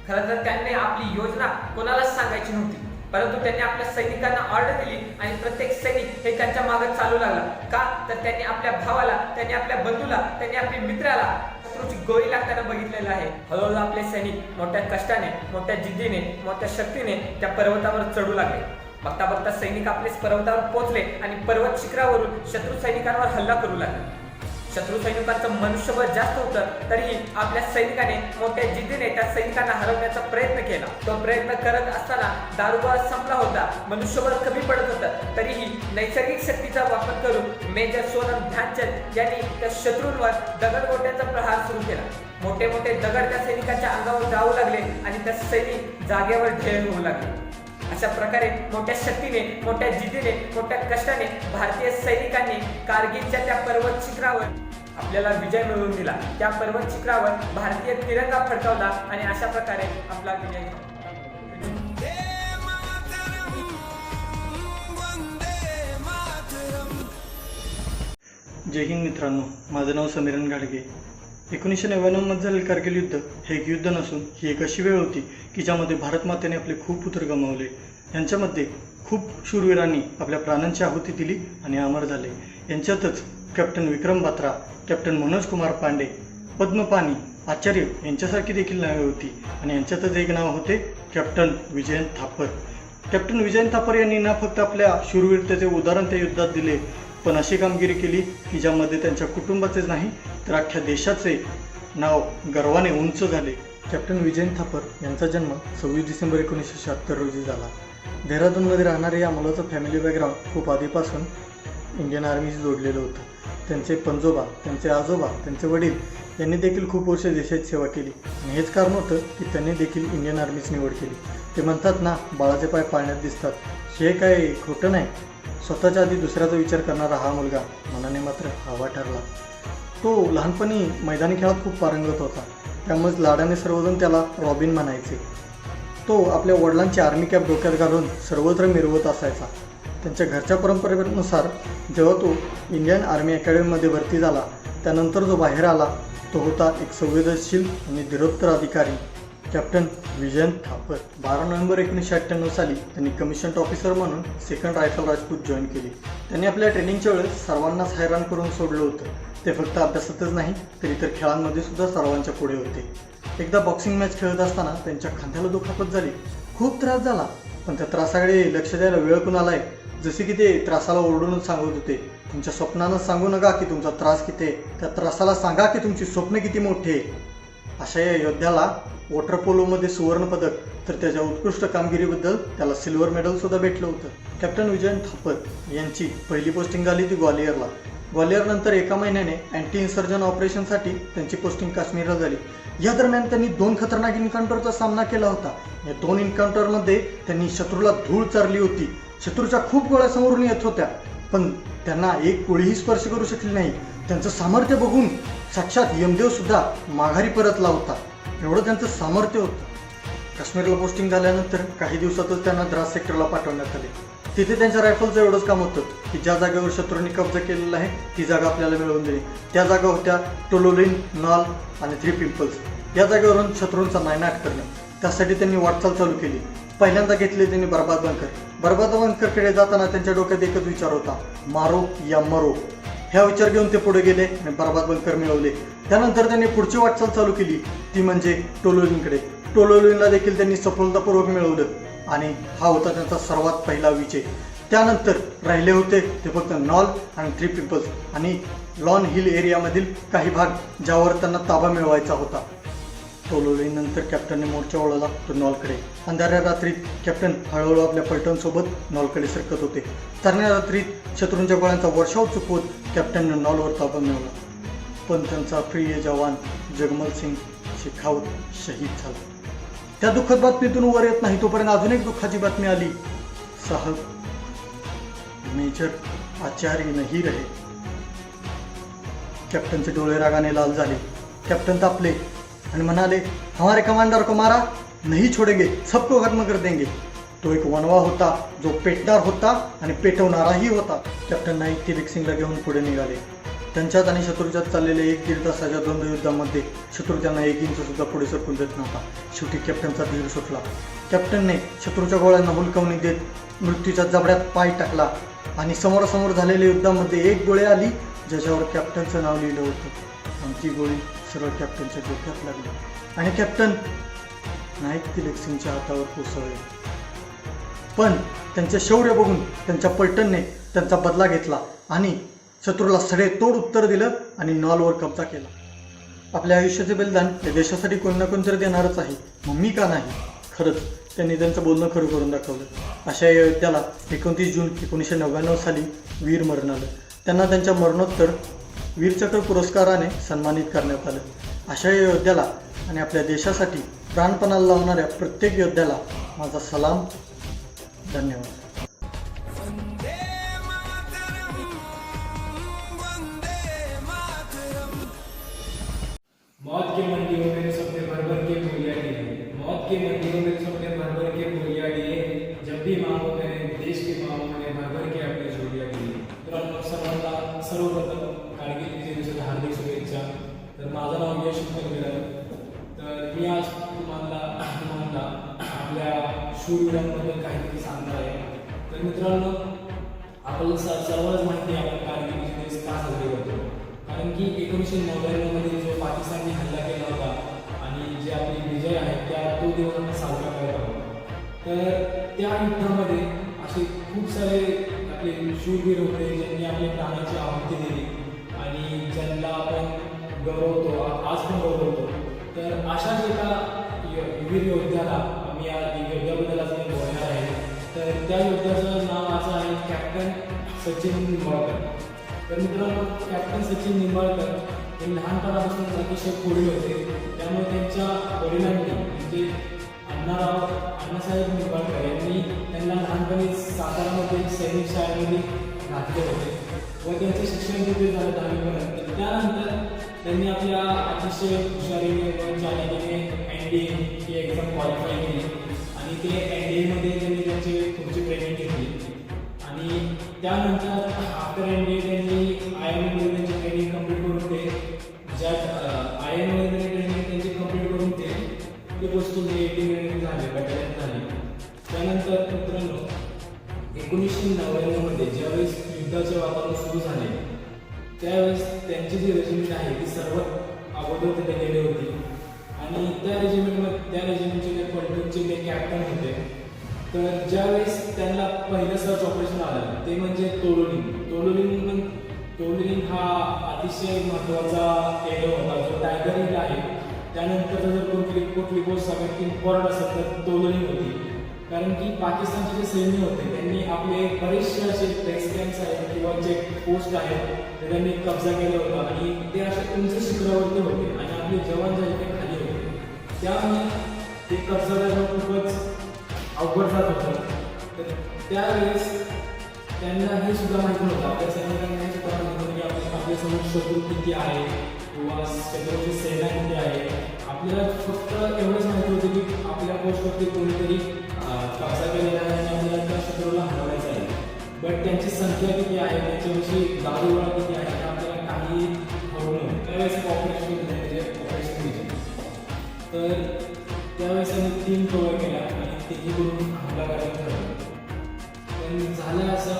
खरं तर त्यांनी आपली योजना कोणालाच सांगायची नव्हती, परंतु त्यांनी आपल्या सैनिकांना ऑर्डर दिली आणि प्रत्येक सैनिक हे त्यांच्या मागे चालू लागला. का तर त्यांनी आपल्या भावाला, त्यांनी आपल्या बंधूला, त्यांनी आपल्या मित्राला शत्रूची गोळी लागताना बघितलेलं आहे. हळूहळू आपले सैनिक मोठ्या कष्टाने, मोठ्या जिद्दीने, मोठ्या शक्तीने त्या पर्वतावर चढू लागले. बघता बघता सैनिक आपलेच पर्वतावर पोहोचले आणि पर्वत शिखरावरून शत्रू सैनिकांवर हल्ला करू लागले. शत्रू सैनिकांचं मनुष्यबळ जास्त होतं तरीही आपल्या सैनिकाने मोठ्या जिद्दीने त्या सैनिकांना हरवण्याचा प्रयत्न केला. तो प्रयत्न करत असताना दारुगोळा संपला होता, मनुष्यबळ कमी पडत होतं. तरीही नैसर्गिक शक्तीचा वापर करून मेजर सोनम ध्यानचंद यांनी त्या शत्रूंवर दगडगोट्यांचा प्रहार सुरू केला. मोठे मोठे दगड त्या सैनिकांच्या अंगावर जाऊ लागले आणि त्या सैनिक जागेवर ढेर होऊ लागले. अशा प्रकारे मोठ्या शक्तीने, मोठ्या जिद्दीने, मोठ्या कष्टाने भारतीय सैनिकांनी कारगिलच्या त्या पर्वत शिखरावर आपल्याला विजय मिळवून दिला. त्या पर्वत शिखरावर भारतीय तिरंगा फडकावला आणि अशा प्रकारे आपला विजय झाला.
जय हिंद मित्रांनो, माझं नाव समीरन गाडगे. 1999 मध्ये झालेलं कारगिल युद्ध हे एक युद्ध नसून ही एक अशी वेळ होती की ज्यामध्ये भारतमातेने आपले खूप पुत्र गमावले. यांच्यामध्ये खूप शूरवीरांनी आपल्या प्राणांची आहुती दिली आणि अमर झाले. यांच्यातच कॅप्टन विक्रम बात्रा, कॅप्टन मनोज कुमार पांडे, पद्मपाणी, आचार्य यांच्यासारखी देखील नावे होती. आणि यांच्यातच एक नाव होते कॅप्टन विजयंत थापर. कॅप्टन विजयंत थापर यांनी ना फक्त आपल्या शूरवीरतेचे उदाहरण त्या युद्धात दिले, पण अशी कामगिरी केली की ज्यामध्ये त्यांच्या कुटुंबाचेच नाही तर अख्ख्या देशाचे नाव गर्वाने उंच झाले. कॅप्टन विजयंत थापर यांचा जन्म 26 डिसेंबर 1976 रोजी झाला. देहरादूनमध्ये राहणारे या मुलाचं फॅमिली बॅकग्राऊंड खूप आधीपासून इंडियन आर्मीशी जोडलेलं होतं. त्यांचे पणजोबा, त्यांचे आजोबा, त्यांचे वडील यांनी देखील खूप वर्ष देशाची सेवा केली आणि हेच कारण होतं की त्यांनी देखील इंडियन आर्मीची निवड केली. ते म्हणतात ना, बाळाचे पाय पाळण्यात दिसतात. हे काय खोटं नाही. स्वतःच्या आधी दुसऱ्याचा विचार करणारा हा मुलगा मनाने मात्र हवा ठरला. तो लहानपणी मैदानी खेळात खूप पारंगत होता, त्यामुळेच लाडाने सर्वजण त्याला रॉबिन म्हणायचे. तो आपल्या वडिलांची आर्मी कॅप डोक्यात घालून सर्वत्र मिरवत असायचा. त्यांच्या घरच्या परंपरेनुसार जेव्हा तो इंडियन आर्मी अकॅडमीमध्ये भरती झाला त्यानंतर जो बाहेर आला तो होता एक संवेदनशील आणि धीरोत्तर अधिकारी कॅप्टन विजयंत थापर. 12 नोव्हेंबर 1998 साली त्यांनी कमिशन्ड ऑफिसर म्हणून 2nd रायफल राजपूत जॉईन केली. त्यांनी आपल्या ट्रेनिंगच्या वेळेस सर्वांनाच हैराण करून सोडलं होतं. ते फक्त अभ्यासातच नाही तर इतर खेळांमध्ये सुद्धा सर्वांच्या पुढे होते. एकदा बॉक्सिंग मॅच खेळत असताना त्यांच्या खांद्याला दुखापत झाली. खूप त्रास झाला, पण त्या त्रासाकडे लक्ष द्यायला वेळ कुणाला आहे. जसे की ते त्रासाला ओरडूनच सांगत होते, तुमच्या स्वप्नांना सांगू नका की तुमचा त्रास किती आहे, त्या त्रासाला सांगा की तुमची स्वप्न किती मोठी आहे. अशा या योद्ध्याला वॉटर पोलोमध्ये सुवर्णपदक तर त्याच्या उत्कृष्ट कामगिरीबद्दल त्याला सिल्वर मेडलसुद्धा भेटलं होतं. कॅप्टन विजयंत थापर यांची पहिली पोस्टिंग झाली ती ग्वालियरला. ग्वालियरनंतर एका महिन्याने अँटी इन्सर्जन ऑपरेशनसाठी त्यांची पोस्टिंग काश्मीरला झाली. या दरम्यान त्यांनी 2 खतरनाक एन्काउंटरचा सामना केला होता. या 2 एन्काउंटरमध्ये त्यांनी शत्रूला धूळ चारली होती. शत्रूच्या खूप गोळ्या समोरून येत होत्या, पण त्यांना एक गोळीही स्पर्श करू शकली नाही. त्यांचं सामर्थ्य बघून साक्षात यमदेव सुद्धा माघारी परतला होता. एवढं त्यांचं सामर्थ्य होतं. काश्मीरला पोस्टिंग झाल्यानंतर काही दिवसातच त्यांना द्रास सेक्टरला पाठवण्यात आले. तिथे त्यांच्या रायफलचं एवढंच काम होतं की ज्या जागेवर शत्रूंनी कब्जा केलेला आहे ती जागा आपल्याला मिळवून दिली. त्या जागा होत्या टोलोलिन, नॉल आणि 3 पिंपल्स. या जागेवरून शत्रूंचा नायनाट करणे. त्यासाठी त्यांनी वाटचाल चालू केली. पहिल्यांदा घेतले त्यांनी बर्बाद बंकर. बर्बाद बंकरकडे जाताना त्यांच्या डोक्यात एकच विचार होता, मारो या मरो. ह्या विचार घेऊन ते पुढे गेले आणि बर्बाद बंकर मिळवले. त्यानंतर त्यांनी पुढची वाटचाल चालू केली, ती म्हणजे टोलोलिनकडे. टोलोलिनला देखील त्यांनी सफलतापूर्वक मिळवलं आणि हा होता त्यांचा सर्वात पहिला विजय. त्यानंतर राहिले होते ते फक्त नॉल आणि 3 पिंपल्स आणि लॉन हिल एरियामधील काही भाग ज्यावर त्यांना ताबा मिळवायचा होता. टोलोलिन नंतर कॅप्टनने मोर्चा वळवला तो नॉलकडे. अंधाऱ्या रात्रीत कॅप्टन हळूहळू आपल्या पलटणसोबत नॉलकडे सरकत होते. तरण्या रात्रीत शत्रूंच्या गोळ्यांचा वर्षाव चुकवत कॅप्टनने नॉलवर ताबा मिळवला. पण त्यांचा प्रिय जवान जगमल सिंग शेखावत शहीद झाला. त्या दुःखद बातमीतून वर येत नाही तोपर्यंत अजून एक दुःखाची बातमी आली. साहब, मेजर आचार्य नहीं रहे. कॅप्टनचे डोळे रागाने लाल झाले. कॅप्टन तापले आणि म्हणाले, हमारे कमांडर को मारा, नहीं छोडेंगे, सबको खत्म कर देंगे. तो एक वनवा होता जो पेटणार होता आणि पेटवणाराही होता. कॅप्टन नाईक तिलक सिंगला घेऊन पुढे निघाले. त्यांच्यात आणि शत्रूच्यात चाललेल्या 1-1.5 तासाच्या द्वंद्वयुद्धामध्ये शत्रू त्यांना 1 इंच सुद्धा पुढे सरकून देत नव्हता. शेवटी कॅप्टनचा धीर सुटला. कॅप्टनने शत्रूच्या गोळ्यांना हुलकावणी देत मृत्यूच्या जबड्यात पाय टाकला आणि समोरासमोर झालेल्या युद्धामध्ये एक गोळी आली ज्याच्यावर कॅप्टनचं नाव लिहिलं होतं आणि ती गोळी सरळ कॅप्टनच्या डोक्यात लागली आणि कॅप्टन नाईक तिलक सिंगच्या हातावर कोसळले. पण त्यांचे शौर्य बघून त्यांच्या पलटणने त्यांचा बदला घेतला आणि शत्रूला सडेतोड उत्तर दिलं आणि नॉलवर कब्जा केला. आपल्या आयुष्याचे बलिदान या देशासाठी कोणी ना कोणतरी देणारच आहे, मग मी का नाही. खरंच त्यांनी त्यांचं बोलणं खरं करून दाखवलं. अशा या योद्ध्याला 29 जून 1999 साली वीरमरण आलं. त्यांना त्यांच्या मरणोत्तर वीरचक्र पुरस्काराने सन्मानित करण्यात आलं. अशा या योद्ध्याला आणि आपल्या देशासाठी प्राणपणाला लावणाऱ्या प्रत्येक योद्ध्याला माझा सलाम. धन्यवाद.
मौत के मंडियों में सबने भर भर के बोलियां दिए. मौत के मंडियों में सबने भर भर के बोलियां दिए. जब भी मांगो मैंने देश के मांगो मैंने भर भर के अपनी जोडियां दिए. तर सर्वांना सर्वप्रथम कारगिल विजय दिवसाच्या हार्दिक शुभेच्छा. तर माझं नाव यश मिळालं. तर मी आज तुम्हाला आपल्या शूरवीरांबद्दल काहीतरी सांगणार आहे. तर मित्रांनो, आपल्याला सर्वांनाच माहिती आहे आपण कारगिल विजय दिवस का साजरे करतो. कारण की 1999 मध्ये जो पाकिस्तानने हल्ला केला होता आणि जे आपले विजय आहेत त्या तो दिवस आपण साजरा करत आहोत. तर त्या युद्धामध्ये असे खूप सारे आपले शूरवीर होते ज्यांनी आपल्या प्राणाची आहुती दिली आणि ज्यांना आपण गौरवतो, आज पण गौरवतो. तर अशाच एका वीर योद्ध्याला आम्ही या योद्ध्याबद्दल आज बोलणार आहे. तर त्या योद्ध्याचं नाव असं आहे कॅप्टन सचिन निंबाळकर. तर मित्रांनो, कॅप्टन सचिन निंबाळकर हे लहानपणापासून अतिशय पुढे होते. त्यामुळे त्यांच्या वडिलांनी म्हणजे अण्णासाहेब निंबाळकर यांनी त्यांना लहानपणी सातारामध्ये सैनिक शाळेमध्ये घातले होते व त्यांचे शिक्षण तिथे झालं 10वीपर्यंत. त्यानंतर त्यांनी आपल्या अतिशय हुशारीने व चालीने NDA ही एक्झाम क्वालिफाय केली आणि ते NDAमध्ये त्यांनी त्यांची पुढची ट्रेनिंग घेतली आणि त्यानंतर आफ्टर NDA त्यांनी IMA त्यांची ट्रेनिंग कंप्लीट करून IMA ट्रेनिंग त्यांची कंप्लीट करून ते गोष्टी झाले बटालियन झाली. त्यानंतर मित्रांनो 1999 मध्ये ज्यावेळेस युद्धाचे वातावरण सुरू झाले त्यावेळेस त्यांची जी रेजिमेंट आहे ती सर्वात अगोदर तिथे गेली होती आणि त्या रेजिमेंटचे ते पलटूनचे ते कॅप्टन होते. तर ज्यावेळेस त्यांना पहिलं सर्च ऑपरेशन आलं ते म्हणजे टोलोलिन हा अतिशय महत्त्वाचा एरिया होता जो टायगर हिल आहे. त्यानंतर जर कुठली गोष्ट सगळ्यात इम्पॉर्टंट असेल तर टोलोलिन होती. कारण की पाकिस्तानचे जे सैन्य होते त्यांनी आपले बरेचसे असे बेस कॅम्प्स आहेत किंवा चेक पोस्ट आहेत ते त्यांनी कब्जा केला होता आणि ते अशा उंच शिखरावरती होते आणि आपले जवान जे ते खाली होते. त्यामुळे ते कब्जा करणं खूपच अवघड जात होतं. तर त्यावेळेस त्यांना हे सुद्धा माहिती होतं, आपल्या सैनिकांना हे सुद्धा माहिती होतं की आपल्यासमोर शत्रू किती आहे किंवा शत्रूची सेना किती आहे. आपल्याला फक्त एवढंच माहिती होतं की आपल्या पोस्टवरती कोणीतरी कब्जा केलेला आहे आणि आपल्याला त्या शत्रूला हरवायचं आहे. बट त्यांची संख्या किती आहे, त्यांच्याविषयी दारुगोळा किती आहे हे आपल्याला काही हवं नव्हतं. त्यावेळेस एक ऑपरेशन केलं म्हणजे ऑपरेशन विजय. तर त्यावेळेस आम्ही 3 टोळ्या केल्या आणि तिघीकडून हमला करायला ठरवलं. पण झालं असं,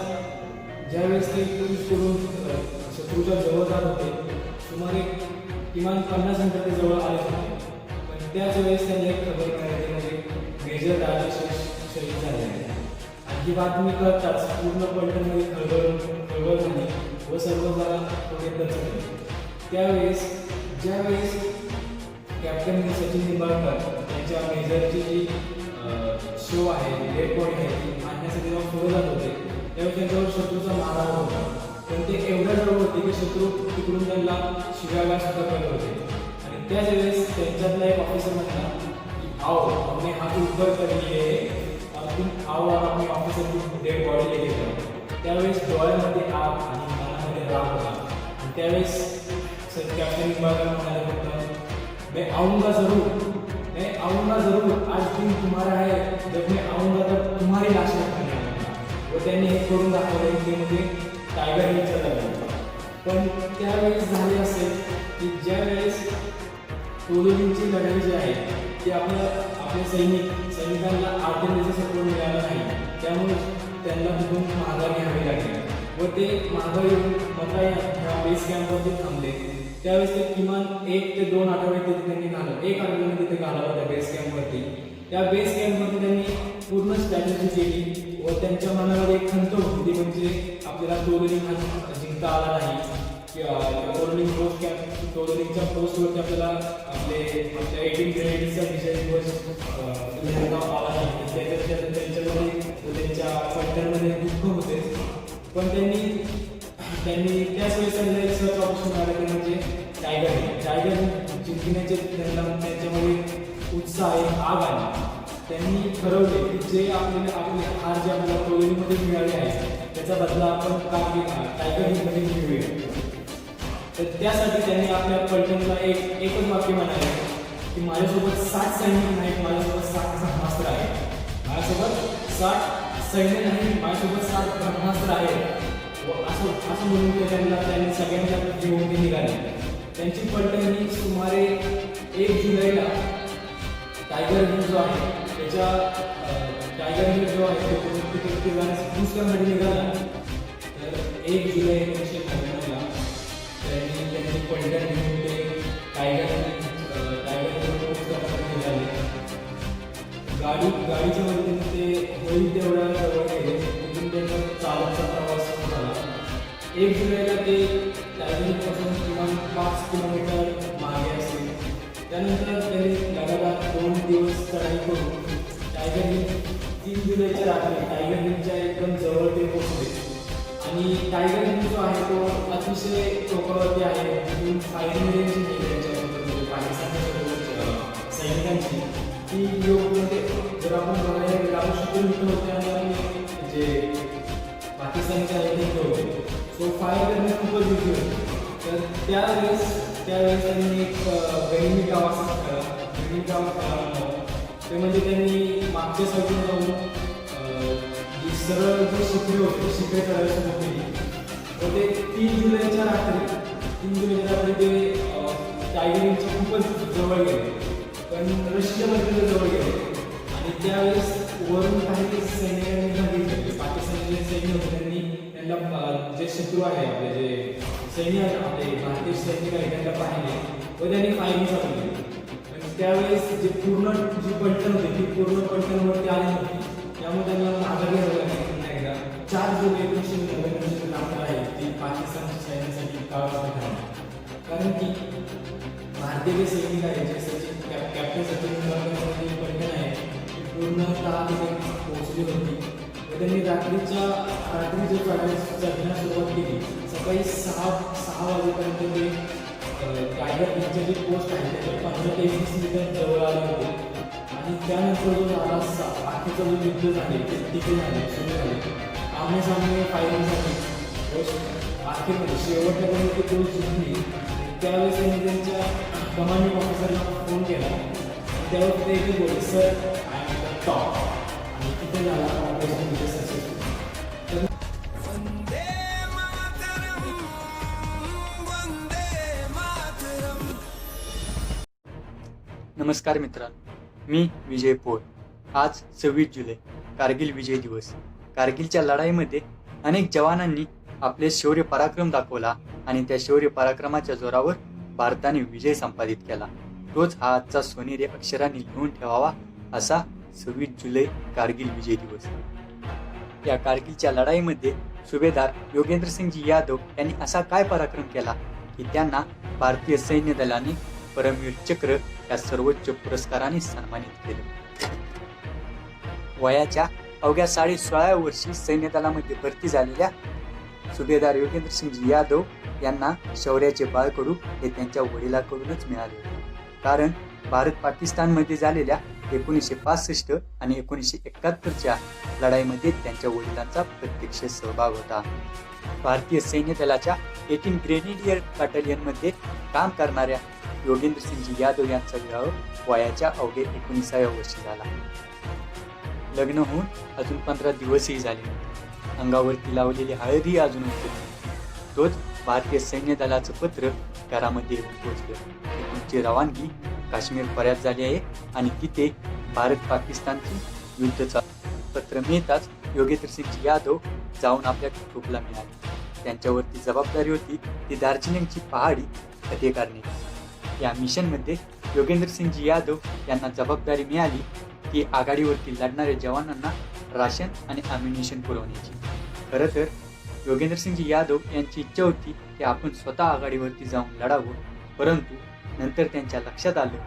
ज्यावेळेस ते पोलीस करून शत्रूच्या जवळ जात होते, सुमारे किमान 50 मिनिटं ते जवळ आले होते. पण त्याच वेळेस त्यांनी एक खबर मिळाली म्हणजे मेजर राजेश शहीद झाले. आणि ही बातमी कळताच पूर्ण पलटणमध्ये खळबळ झाली व सर्व जरा थोडे दचकले. त्यावेळेस ज्यावेळेस कॅप्टन सचिन निंबाळकर यांच्या मेजरची जी शो आहे, डेड बॉडी आहे ती आणण्यासाठी जेव्हा पुढे जात होते त्यावेळी त्यांच्यावर शत्रूचा मारा होता. पण ते एवढ्या जवळ होते की शत्रू तिकडून त्यांना शिव्याला सुद्धा करत होते. आणि त्याच वेळेस त्यांच्यातला एक ऑफिसर म्हणला की आओ हमने हाथ ऊपर कर लिए और तुम आओ और अपने ऑफिसर की डेड बॉडी लेके जाओ. त्यावेळेस डोळ्यामध्ये आग आणि मनामध्ये राग होता. आणि त्यावेळेस कॅप्टन निंबाळकर म्हणाले फक्त मैं आऊंगा जरूर, आज दिन तुम्हारा है, जब मैं आऊंगा तब तुम्हारी लाश रखने आऊंगा. व त्यांनी हे करून दाखवले ते म्हणजे टायगर हिलचा लढा. पण त्यावेळेस झाले असेल की ज्यावेळेस कोलोनीची लढाई जी आहे ती आपले सैनिकांना आर्टिलरीचा सपोर्ट मिळाला नाही, त्यामुळे त्यांना तिथून माघार घ्यावी लागली व ते माघार येऊन मता ह्या बेस कॅम्पवरती थांबले. त्यावेळेस ते किमान 1 ते 2 आठवडे तिथे त्यांनी एक आठवड्याने तिथे घालवला त्या बेस कॅम्पवरती. त्या बेस कॅम्पवरती त्यांनी पूर्ण स्ट्रॅटेजी केली व त्यांच्या मनावर एक खंत होती ती म्हणजे आपल्याला कोलोनी जिंकता आला नाही किंवा कोलोनी पोस्ट कॅम्प कोलोनीच्या पोस्टवरती आपल्याला आपल्या 1880चा विजय दिवस आला नाही. त्यांच्यामध्ये त्यांच्या पट्ट्यांमध्ये दुःख होते. पण त्यांनी त्याच वेळेस त्यांना एक सर्च ऑप्शन मिळालं ते म्हणजे टायगर जिंकण्याचे त्यांच्यामध्ये उत्साह आहे, आग आली. त्यांनी ठरवले की जे आपले हार जे आपल्याला कोलोनीमध्ये मिळाले आहे त्याचा बदला आपण टायगर हिलमध्ये घेऊया. तर त्यासाठी त्यांनी आपल्या पलटणला एकच वाक्य म्हणाले की माझ्यासोबत 60 सैनिक नाहीत, माझ्यासोबत 60 ब्रह्मास्त्र आहे. माझ्यासोबत 60 सैन्य नाही, माझ्यासोबत 60 ब्रह्मास्त्र आहे. असं म्हणून त्यांनी सगळ्यांच्या घेऊन ते निघाले. त्यांची पलटण ही सुमारे 1 जुलैला टायगर हिल जो आहे त्याच्या टायगर हिल जो आहे तिथे जाण्यास दुसऱ्यामध्ये निघाला. तर 1 जुलै 1999ला त्यांनी पलटण घेऊन ते टायगर निघाले. गाडीच्या मदतीने ते होईल तेवढ्या जवळ गेले. तिथून त्यांचा चालतचा प्रवास झाला. 1 जुलैला ते टायगरपासून किमान 5 किलोमीटर मागे असतील. त्यानंतर त्यांनी लगातार 2 दिवस चढाई करून टायगर हिल 3 जुलैच्या रात्री टायगर हिलच्या एकदम जवळ ते पोहोचले. आणि टायगर हिल जो आहे तो अतिशय टोकावरती आहे. तिथून फायरिंग रेंज त्यांच्याबरोबर पाकिस्तानच्या सैनिकांची ती योग्य जर आपण बघायला गेलं आपण शत्रू होते आणि जे पाकिस्तानच्या होते सो फायर करणे खूपच इझी होते. तर त्यावेळेस त्यांनी एक गहिनी गाव ते म्हणजे त्यांनी मागच्या साईडून जाऊन सरळ जे शिखरे होते शिखरे करायला सुरू केली. तर ते 3 जुलैच्या रात्री ते टायगर हिलच्या खूपच जवळ गेले. पण रशियामध्ये जवळ गेले आणि त्यावेळेस वरून काही सैनिकांनी बघितले पाकिस्तानचे जे सैन्य होते त्यांना जे शत्रू आहे आपले जे सैन्य आहेत आपले भारतीय सैनिक आहे त्यांना पाहिले व त्यांनी फायरिंग चालू केली. आणि त्यावेळेस जी पलटण होती ती पूर्ण पलटणवरती आली नव्हती. त्यामुळे त्यांना माघार घ्यावं लागली. पुन्हा एकदा 4 जुलै 1999 लागणार आहे ती पाकिस्तानच्या सैन्यासाठी काळाची ठरली. कारण की भारतीय जे सैनिक आहे जे कॅप्टन सचिन निंबाळकर पलटण आहे ती पूर्णतः तिथे पोहोचली होती. व त्यांनी रात्री जो चढण्यास सुरुवात केली. सकाळी 6 वाजेपर्यंत ते टायगर हिलचे जे पोस्ट आहे त्याच्या 15 ते 20 मीटर जवळ आले होते. आणि त्यानंतर जो झाला बाकीचं जे युद्ध झाले ते तिथे सुरू झाले. आमने फायरिंग झाली व अखेरमध्ये शेवटपर्यंत ते पोस्ट जिंकली. त्यावेळेस त्यांनी त्यांच्या कमांडिंग ऑफिसरला फोन केला. त्यावर ते एकच बोलले sir I am the top. आणि तिथे झाला ऑपरेशन सक्सेसफुल.
नमस्कार मित्रांनो, मी विजय पोळ. आज 26 जुलै कारगिल विजय दिवस. कारगिलच्या लढाईमध्ये अनेक जवानांनी आपले शौर्य पराक्रम दाखवला आणि त्या शौर्य पराक्रमाच्या जोरावर भारताने विजय संपादित केला. तोच हा आजचा सोनेरी अक्षरांनी लिहून ठेवावा असा 26 जुलै कारगिल विजय दिवस. या कारगिलच्या लढाईमध्ये सुभेदार योगेंद्रसिंगजी यादव यांनी असा काय पराक्रम केला की त्यांना भारतीय सैन्य दलाने परमवीर चक्र या सर्वोच्च पुरस्काराने सन्मानित केले. वयाच्या अवघ्या 16.5 वर्षी सैन्य दलामध्ये भरती झालेल्या सुभेदार योगेंद्रसिंगजी यादव यांना शौर्याचे बाळकडू हे त्यांच्या वडिलांकडूनच मिळाले होते. कारण भारत पाकिस्तानमध्ये झालेल्या 1965 आणि 1971च्या लढाईमध्ये त्यांच्या वडिलांचा प्रत्यक्ष सहभाग होता. भारतीय सैन्य दलाच्या 18 ग्रेनेडियर बटालियनमध्ये काम करणाऱ्या योगेंद्रसिंगजी यादव यांचा विवाह वयाच्या अवघे 19व्या वर्षी झाला. लग्न होऊन अजून 15 दिवसही झाले नव्हते. अंगावरती लावलेली हळदही अजून उतरली. तोच भारतीय सैन्य दलाचं पत्र घरामध्ये येऊन पोहोचलं. तुमची रवानगी काश्मीर खोऱ्यात झाली आहे आणि तिथे भारत पाकिस्तानची युद्धचा पत्र मिळताच योगेंद्रसिंगजी यादव जाऊन आपल्या ट्रूपला मिळाले. त्यांच्यावरती जबाबदारी होती ती दार्जिलिंगची पहाडी फतेह करणे. या मिशनमध्ये योगेंद्रसिंगजी यादव यांना जबाबदारी मिळाली की आघाडीवरती लढणाऱ्या जवानांना राशन आणि अम्युनिशन पुरवण्याची. खरं तर योगेंद्रसिंगजी यादव यांची इच्छा होती की आपण स्वतः आघाडीवरती जाऊन लढावं, परंतु नंतर त्यांच्या लक्षात आलं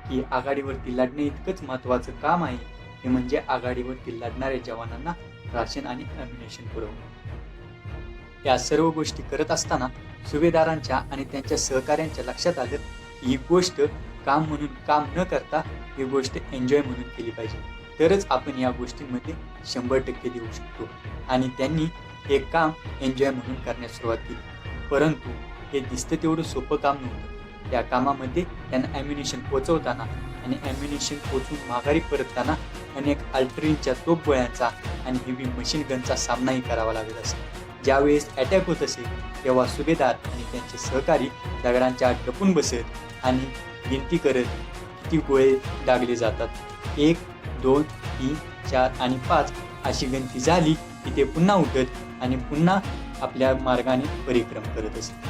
की आघाडीवरती लढणे इतकंच महत्त्वाचं काम आहे हे म्हणजे आघाडीवरती लढणाऱ्या जवानांना राशन आणि अम्युनिशन पुरवणे. या सर्व गोष्टी करत असताना सुभेदारांच्या आणि त्यांच्या सहकाऱ्यांच्या लक्षात आलं की ही गोष्ट काम म्हणून काम न करता ही गोष्ट एन्जॉय म्हणून केली पाहिजे, तरच आपण या गोष्टींमध्ये 100% देऊ शकतो. आणि त्यांनी हे काम एन्जॉय म्हणून करण्यास सुरुवात केली. परंतु हे दिसतं तेवढं सोपं काम नव्हतं. या कामामध्ये त्यांना ॲम्युनिशन पोचवताना आणि ॲम्युनिशन पोचवून माघारी परतताना अनेक अल्ट्रीनच्या तोफगोळ्यांचा आणि हेवी मशीन गनचा सामनाही करावा लागत असे. ज्यावेळेस अटॅक होत असे तेव्हा सुभेदार आणि त्यांचे सहकारी दगडांच्या आत लपून बसत आणि गिनती करत किती गोळे डागले जातात. 1, 2, 3, 4 आणि 5 अशी गिनती झाली की ते पुन्हा उठत आणि पुन्हा आपल्या मार्गाने परिक्रम करत असत.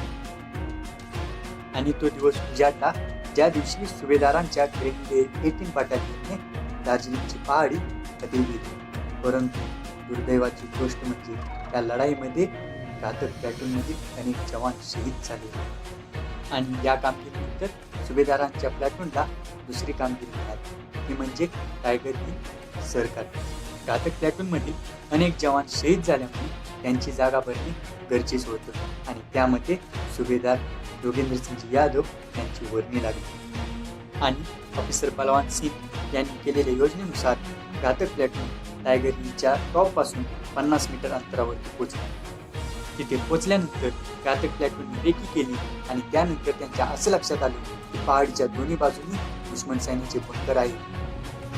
आणि तो दिवस उजाडला ज्या दिवशी सुभेदारांच्या ग्रेनेडियर 18 बटालियनने दार्जिलिंगची पहाडी फतेह घेतली. परंतु दुर्दैवाची गोष्ट म्हणजे त्या लढाईमध्ये घातक प्लॅटूनमधील अनेक जवान शहीद झाले. आणि या कामगिरीनंतर सुभेदारांच्या प्लॅटूनला दुसरी कामगिरी मिळाली, ती म्हणजे टायगर हिल सर करणे. घातक प्लॅटूनमधील अनेक जवान शहीद झाल्यामुळे त्यांची जागा भरणे गरजेचं होतं आणि त्यामध्ये सुभेदार योगेंद्रसिंगजी यादव यांची वर्णी लागली. आणि ऑफिसर बलवान सिंग यांनी केलेल्या योजनेनुसार घातक प्लॅटून टायगर हिलच्या टॉपपासून 50 मीटर अंतरावरती पोहोचले. तिथे पोहोचल्यानंतर घातक प्लॅटूनने रेकी केली आणि त्यानंतर त्यांच्या असं लक्षात आलं की पहाडीच्या दोन्ही बाजूनी दुश्मन सैन्याचे बंकर आहे.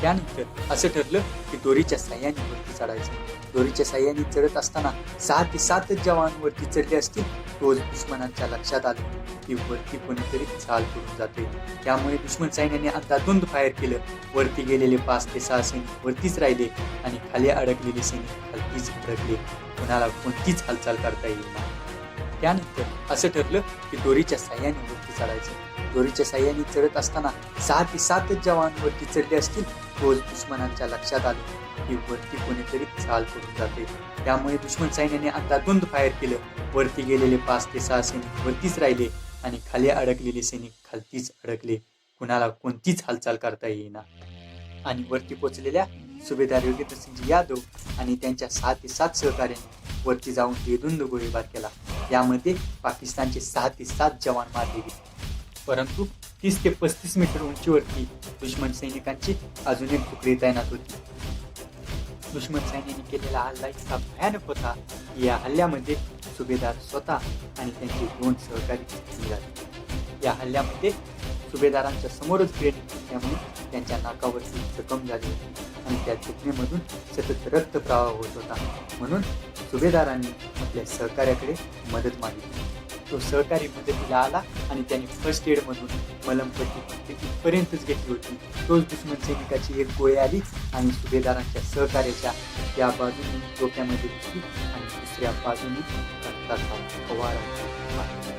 त्यानंतर असं ठरलं की दोरीच्या साह्याने वरती चढायचं. दोरीच्या साह्याने चढत असताना 6 ते 7 जवान वरती चढले असतील. तोच दुश्मनांच्या लक्षात आलं की वरती कोणीतरी चाल करून जाते. त्यामुळे दुश्मन सैन्याने अंधाधुंद फायर केलं. वरती गेलेले 5 ते 6 सैनिक वरतीच राहिले आणि खाली अडकलेले सैनिक खालतीच अडकले. कोणाला कोणतीच हालचाल करता येईल ना. त्यानंतर असं ठरलं की दोरीच्या साह्याने वरती चढायचं. दोरीच्या साह्याने चढत असताना 6 ते 7 जवान वरती चढले असतील. तोच दुश्मनांच्या लक्षात आलं की वरती कोणीतरी चाल करून जाते. त्यामुळे दुश्मन सैन्याने अंधाधुंद फायर केलं. वरती गेलेले 5 ते 6 सैनिक वरतीच राहिले आणि खाली अडकलेले सैनिक खालतीच अडकले. कुणाला कोणतीच हालचाल करता येईना. आणि वरती पोहोचलेल्या सुभेदार योगेंद्रसिंगजी यादव आणि त्यांच्या 6 ते 7 सहकार्यांनी वरती जाऊन बेधुंद गोळीबार केला. यामध्ये पाकिस्तानचे 6 ते 7 जवान मारले गेले. परंतु 30 ते 35 मीटर उंचीवरती दुश्मन सैनिकांची अजून एक तुकडी तैनात होती. दुश्मन सैन्याने केलेला हल्ला इतका भयानक होता की या हल्ल्यामध्ये सुभेदार स्वतः आणि त्यांचे 2 सहकारी जखमी झाले. या हल्ल्यामध्ये सुभेदारांच्या समोरच ग्रेनेड असल्यामुळे त्यांच्या नाकावरती जखम झाली होती आणि त्या जखमेमधून सतत रक्तप्रवाह होत होता. म्हणून सुभेदारांनी आपल्या सहकार्याकडे मदत मागितली. तो सहकारी मदतीला आला आणि त्याने फर्स्ट एड मधून मलमपट्टी फक्त इथपर्यंतच घेतली होती. तोच दुश्मन सैनिकाची एक गोळी आली आणि सुभेदारांच्या सहकार्याच्या या बाजूने डोक्यामध्ये घुसली आणि दुसऱ्या बाजूने रक्ताचा फवारा मारला.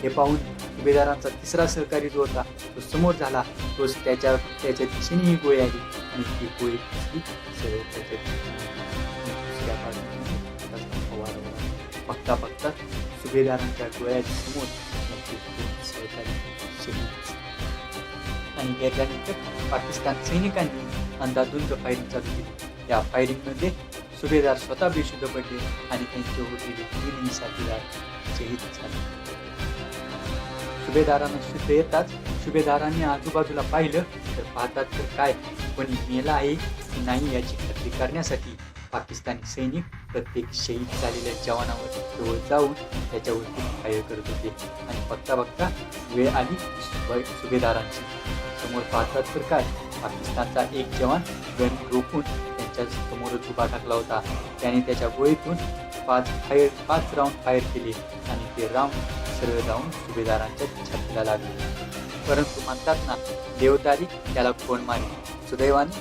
हे पाहून सुभेदारांचा तिसरा सहकारी जो होता तो समोर झाला. तोच त्याच्या दिशेने ही गोळी आली आणि ती गोळी घुसली सरळ त्याच्या दुसऱ्या बाजूने रक्ताचा फवारा मारला. बघता बघता सुभेदारांच्या डोळ्याच्या समोर त्यांचे दोन सहकारी शहीद झाले. आणि याच्यानंतर पाकिस्तान सैनिकांनी अंधाधुंद फायरिंग चालू केली. या फायरिंगमध्ये सुभेदार स्वतः बेशुद्ध पडले आणि त्यांचे होतेले 3 साथीदार शहीद झाले. सुभेदारांना शुद्ध येताच सुभेदारांनी आजूबाजूला पाहिलं तर पाहतात तर काय कोणी मेला आहे की नाही याची खात्री करण्यासाठी पाकिस्तानी सैनिक प्रत्येक शहीद झालेल्या जवानावर जवळ जाऊन त्याच्यावरती फायर करत होते. आणि बघता बघता वेळ आली सुभेदारांची. समोर पाहतात तर काय पाकिस्तानचा एक जवान गन रोखून त्यांच्या समोरच उभा टाकला होता. त्याने त्याच्या गोळीतून 5 राऊंड फायर केले आणि ते राऊंड सरळ जाऊन सुभेदारांच्या छातीला लागले. परंतु म्हणतात ना देवतारी त्याला कोण मारे. सुदैवाने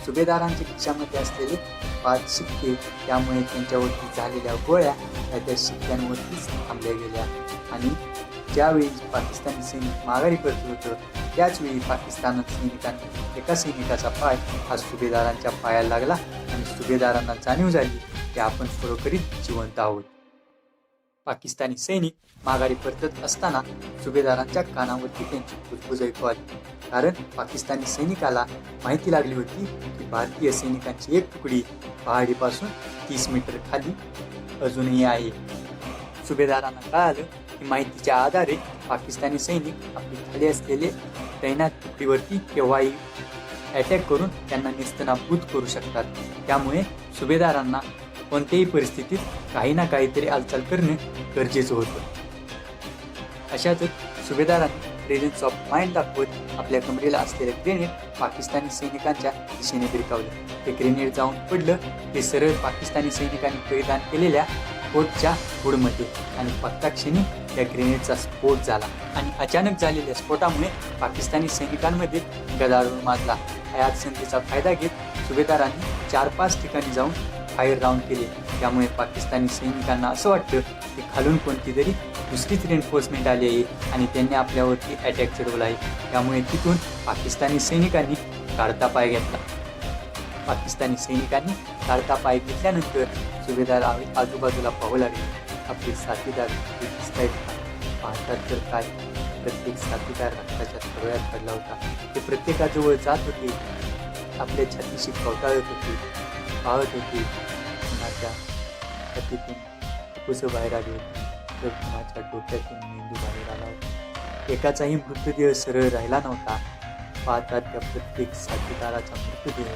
सुभेदारांच्या खिशामध्ये असलेले 5 शिक्के त्यामुळे त्यांच्यावरती झालेल्या गोळ्या त्या शिक्क्यांवरतीच थांबल्या गेल्या. आणि ज्यावेळी पाकिस्तानी सैनिक माघारी करत होतं त्याचवेळी पाकिस्तानी सैनिकांनी एका सैनिकाचा पाय हा सुभेदारांच्या पायाला लागला आणि सुभेदारांना जाणीव झाली की आपण खरोखरीच जिवंत आहोत. पाकिस्तानी सैनिक माघारी परतत असताना सुभेदारांच्या कानावरती त्यांची कुजबुज ऐकू आली. कारण पाकिस्तानी सैनिकाला माहिती लागली होती की भारतीय सैनिकांची एक तुकडी पहाडीपासून 30 मीटर खाली अजूनही आहे. सुभेदारांना कळालं की माहितीच्या आधारे पाकिस्तानी सैनिक आपली खाली असलेले तैनात तुकडीवरती केव्हाही अटॅक करून त्यांना नेस्तनाबूत करू शकतात. त्यामुळे सुभेदारांना कोणत्याही परिस्थितीत काही ना काहीतरी हालचाल करणे गरजेचं होतं. अशातच सुभेदारांनी प्रेझेन्स ऑफ माइंड दाखवत आपल्या कमरेला असलेले ग्रेनेड पाकिस्तानी सैनिकांच्या दिशेने भिरकावलं. ते ग्रेनेड जाऊन पडलं ते सरळ पाकिस्तानी सैनिकांनी परिधान केलेल्या कोटच्या हुडमध्ये आणि पत्ताक्षणी त्या ग्रेनेडचा स्फोट झाला. आणि अचानक झालेल्या स्फोटामुळे पाकिस्तानी सैनिकांमध्ये गदारोळ माजला. याच संधीचा फायदा घेत सुभेदारांनी 4-5 ठिकाणी जाऊन फायर राऊंड केले. त्यामुळे पाकिस्तानी सैनिकांना असं वाटतं की खालून कोणती तरी दुसरीच रेन्फोर्समेंट आली आहे आणि त्यांनी आपल्यावरती अटॅक चढवला आहे. त्यामुळे तिथून पाकिस्तानी सैनिकांनी काढता पाय घेतला. पाकिस्तानी सैनिकांनी काढता पाय घेतल्यानंतर सुभेदार आजूबाजूला पाहू लागले. आपले साथीदार दिसतायत का? पाहतात तर काय प्रत्येक साथीदार रक्ताच्या थरोळ्यात पडला होता. ते प्रत्येकाजवळ जात होते, आपल्या छातीशी कवटाळत होते, पाहत होते. कुणाच्या छातीतून फुफ्फुसं बाहेर आली होती तर कुणाच्या डोक्यातून मेंदू बाहेर आला होता. एकाचाही मृतदेह सरळ राहिला नव्हता. पाहतात त्या प्रत्येक साथीदाराचा मृतदेह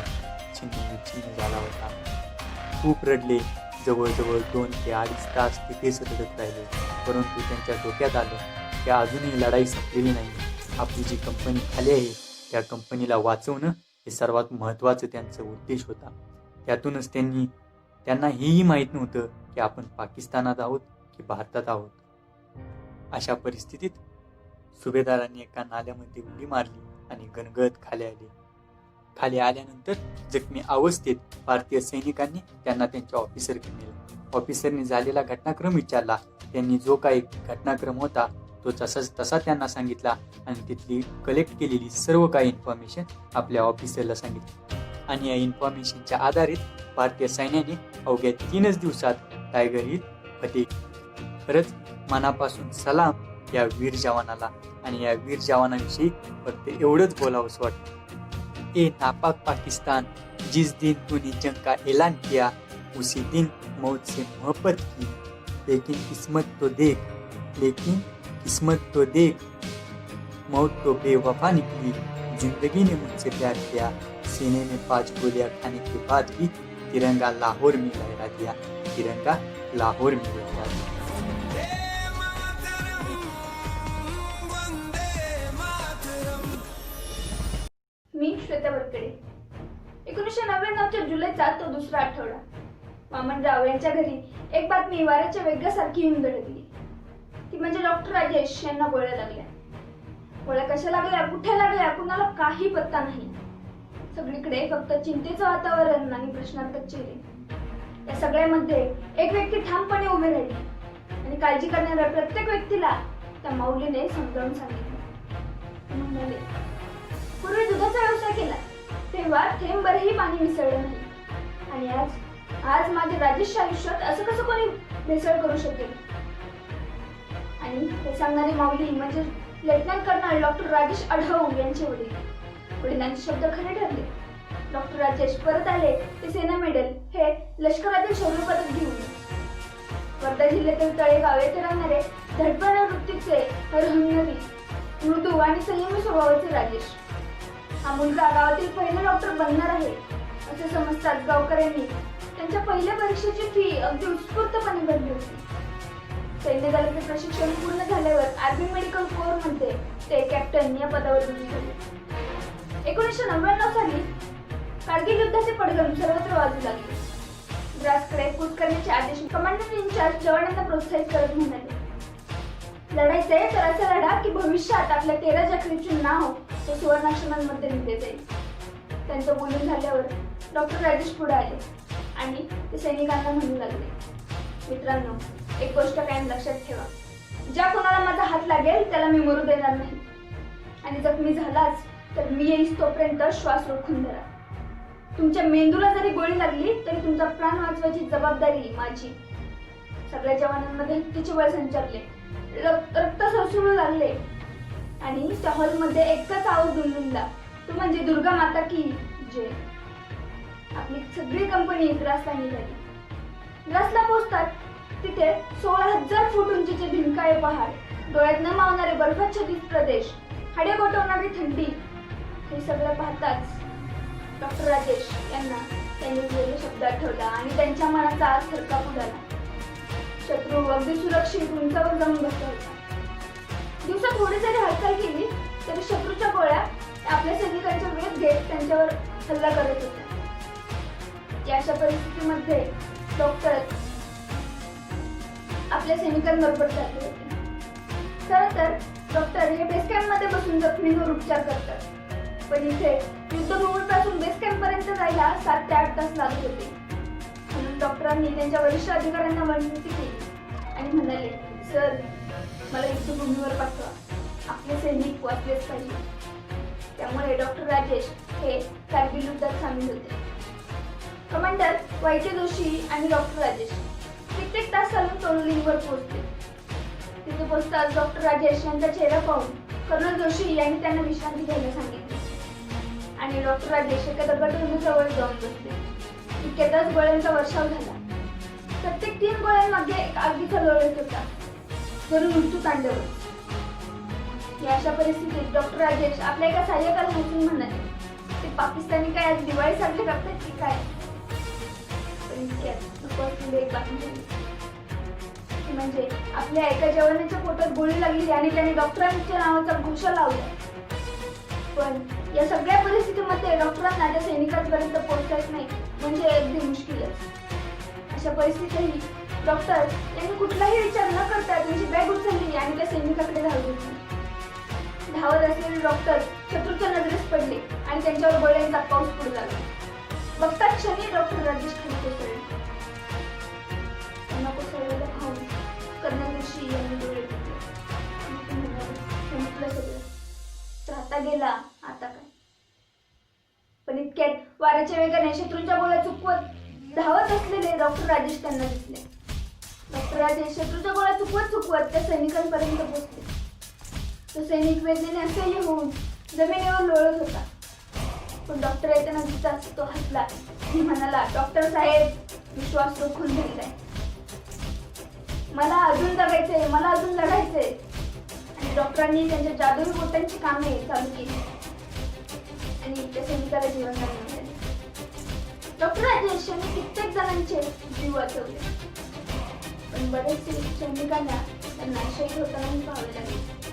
छिन्न झाला होता. खूप रडले. जवळजवळ 2 ते 2.5 तास तिथेच रडत राहिले. परंतु त्यांच्या डोक्यात आलं की अजूनही लढाई संपलेली नाही. आपली जी कंपनी खाली आहे त्या कंपनीला वाचवणं हे सर्वात महत्त्वाचं त्यांचा उद्देश होता. त्यातूनच त्यांना हेही माहीत नव्हतं की आपण पाकिस्तानात आहोत की भारतात आहोत. अशा परिस्थितीत सुभेदारांनी एका नाल्यामध्ये उडी मारली आणि गणगत खाली आले. खाली आल्यानंतर जखमी अवस्थेत भारतीय सैनिकांनी त्यांना त्यांच्या ऑफिसरकडे नेलं. ऑफिसरने झालेला घटनाक्रम विचारला. त्यांनी जो काही घटनाक्रम होता तो तसा त्यांना सांगितला आणि तिथली कलेक्ट केलेली सर्व काही इन्फॉर्मेशन आपल्या ऑफिसरला सांगितली. आणि या इन्फॉर्मेशनच्या आधारित भारतीय सैन्याने अवघ्या 3च दिवसात टायगर हिल फतेह. खरंच मनापासून सलाम या वीर जवानाला. आणि या वीर जवानांविषयी फक्त एवढंच बोलावंसं वाटतं. ए नापाक पाकिस्तान, जिस दिन तूने जंग का ऐलान किया उसी दिन मौत से मोहब्बत की, लेकिन किस्मत तो देख मौत तो बेवफा निकली. जिंदगी ने मुझसे प्यार किया, सीने में 5 गोलियां खाने के बाद भी तिरंगा लाहौर में लहरा दिया. तिरंगा लाहौर में लहरा दिया.
मी श्वेता बरकडे. 1999च्या जुलैचा तो दुसरा आठवडा. वामनराव यांच्या घरी एक बातमी वाऱ्याच्या वेगासारखी येऊन धडकली. ती म्हणजे डॉक्टर राजेश यांना गोळ्या लागल्या. गोळ्या कशा लागल्या, कुठे लागल्या, कुणाला काही पत्ता नाही. सगळीकडे फक्त चिंतेचं वातावरण आणि प्रश्नार्थक चेहरे. या सगळ्यामध्ये एक व्यक्ती ठामपणे उभी राहिली आणि काळजी करणाऱ्या प्रत्येक व्यक्तीला त्या माऊलीने समजावून सांगितलं. म्हणाले, पूर्वी दुधाचा व्यवसाय केला तेव्हा थेंबभरही पाणी मिसळलं नाही, आणि आज माझ्या राजेशच्या आयुष्यात असं कसं कोणी भेसळ करू शकेल. आणि हे सांगणारी माऊली म्हणजे लेफ्टनंट कर्नल डॉक्टर राजेश आढाऊ यांचे वडील. वडिलांचे शब्द खरे ठरले. डॉक्टर राजेश परत आले ते सेना मेडल हे लष्करातील शौर्य पदक घेऊन. वर्धा जिल्ह्यातील तळेगाव येथे राहणारे धडपड वृत्तीचे हरहन्नरी, मृदू आणि संयमी स्वभावाचे राजेश. हा मुलगा गावातील पहिला डॉक्टर बनणार आहे असे समजताच गावकऱ्यांनी त्यांच्या पहिल्या परीक्षेची फी अगदी उत्स्फूर्तपणे भरली होती. सैन्य दलाचे प्रशिक्षण पूर्ण झाल्यावर आर्मी मेडिकल कोर मध्ये ते कॅप्टन या पदावर झाले. 1999 साली कारगिल युद्धाचे पडगम सर्वत्र वाजू लागले. द्रासकडे कूच करण्याचे आदेश कमांडंट इन्चार्ज जवानांना प्रोत्साहित करत म्हणाले, लढायचे तर असा लढा की भविष्यात आपल्या 13 जखमीचे नाव ते सुवर्णाक्षरांमध्ये लिहिले जाईल. त्यांचं बोलून झाल्यावर डॉक्टर राजेश पुढे आले आणि ते सैनिकांना म्हणू लागले, मित्रांनो, एक गोष्ट कायम लक्षात ठेवा, ज्या कोणाला माझा हात लागेल त्याला मी मरू देणार नाही, आणि जखमी झालाच तर मी येईस तोपर्यंत श्वास रोखून धरा. तुमच्या मेंदूला जरी गोळी लागली तरी तुमचा प्राण वाचवायची जबाबदारी माझी. सगळ्या जवानांमध्ये तिचे बळ संचारले, रक्त सरसरू लागले आणि त्या हॉलमध्ये एकच आवाज दुमदुमला, तो म्हणजे दुर्गा माता की जय. आपली सगळी कंपनी द्रासला निघाली. द्रासला पोहोचतात तिथे 16,000 फूट उंचीचे भिंकाळे पहाड, डोळ्यात न मावणारे बर्फाच्छादित प्रदेश, हाडे गोठवणारी थंडी, हे सगळं पाहताच डॉक्टर राजेश यांना त्यांनी दिलेले शब्द आठवला आणि त्यांच्या मनाचा आज थरकाप उडाला. शत्रू अगदी सुरक्षित उंचावर जाऊन बसला होता. दिवसात थोडी जरी हालचाल केली तरी शत्रूच्या गोळ्या आपल्या सैनिकांच्या वेध घेत त्यांच्यावर हल्ला करत होत्या. या अशा परिस्थितीमध्ये डॉक्टर आपल्या सैनिकांबरोबर चालले होते. खरं तर डॉक्टर हे बेस कॅम्प मध्ये बसून जखमींवर उपचार करतात, पण इथे युद्धभूमीपासून बेस कॅम्प पर्यंत जायला 7 ते 8 तास लागत होते. म्हणून डॉक्टरांनी त्यांच्या वरिष्ठ अधिकाऱ्यांना विनंती केली आणि म्हणाले, सर, मला युद्धभूमीवर पाठवा, आपले सैनिक वाचलेच पाहिजे. त्यामुळे डॉक्टर राजेश हे कारगिल युद्धात सामील होते. कमांडर वायके जोशी आणि डॉक्टर राजेश कित्येक तास चालून तोरलिंगवर पोहोचले. तिथे पोहोचताच डॉक्टर राजेश यांचा चेहरा पाहून कर्नल जोशी यांनी त्यांना विश्रांती घ्यायला सांगितली आणि डॉक्टर राजेश एका दगडाजवळ जाऊन बसले. इतक्यातच गोळ्यांचा वर्षाव झाला. प्रत्येक 3 गोळ्यांमागे एक आगीचा लोळ येत होता, जणू मृत्यू तांडव. या अशा परिस्थितीत डॉक्टर राजेश आपल्या एका सहाय्यकाला हसून म्हणाले, ते पाकिस्तानी काय आज दिवाळी साजरी करतात की काय. पण इतक्यात नको असलेली एक बातमी झाली, म्हणजे आपल्या एका जवानाच्या पोटात गोळी लागली आणि त्याने डॉक्टरांच्या नावाचा घोषा लावला. पण या सगळ्या परिस्थितीमध्ये डॉक्टरांना त्या सैनिकांपर्यंत पोहोचायच नाही म्हणजे अगदी मुश्किलच. अशा परिस्थितीतही डॉक्टर यांनी कुठलाही विचार न करता त्यांची बॅग उचलली आणि त्या सैनिकाकडे धावत होती. धावत असलेले डॉक्टर शत्रूच्या नजरेस पडले आणि त्यांच्यावर गोळ्यांचा पाऊस पडू लागला. बघताच क्षणी डॉक्टर राजेश खाली कोसळले. त्यांना कोसळलेलं पाहून कर्नल जोशी यांनी डोळे घेतले. म्हटलं सगळं तर आता गेला, आता काय. पण इतक्यात वाऱ्याच्या वेगाने शत्रूंच्या गोळ्या चुकवत धावत असलेले डॉक्टर राजेश त्यांना दिसले. डॉक्टर राजेश शत्रूच्या गोळ्या चुकवत त्या सैनिकांपर्यंत पोहोचले. तो सैनिक वेदनेने असह्य होऊन जमिनीवर लोळत होता. पण डॉक्टर येताना दिसताच तो हसला आणि म्हणाला, डॉक्टर साहेब, विश्वास रोखून धरलाय, मला अजून जगायचंय, मला अजून लढायचंय. आणि डॉक्टरांनी त्यांच्या जादुई बोटांची कामे चालू केली आणि त्या सैनिकाला जीवनदान मिळाले. डॉक्टर राजेश यांनी कित्येक जणांचे जीव वाचवले, पण बरेचसे सैनिकांना त्यांना शहीद होतानाही पाहावे लागले.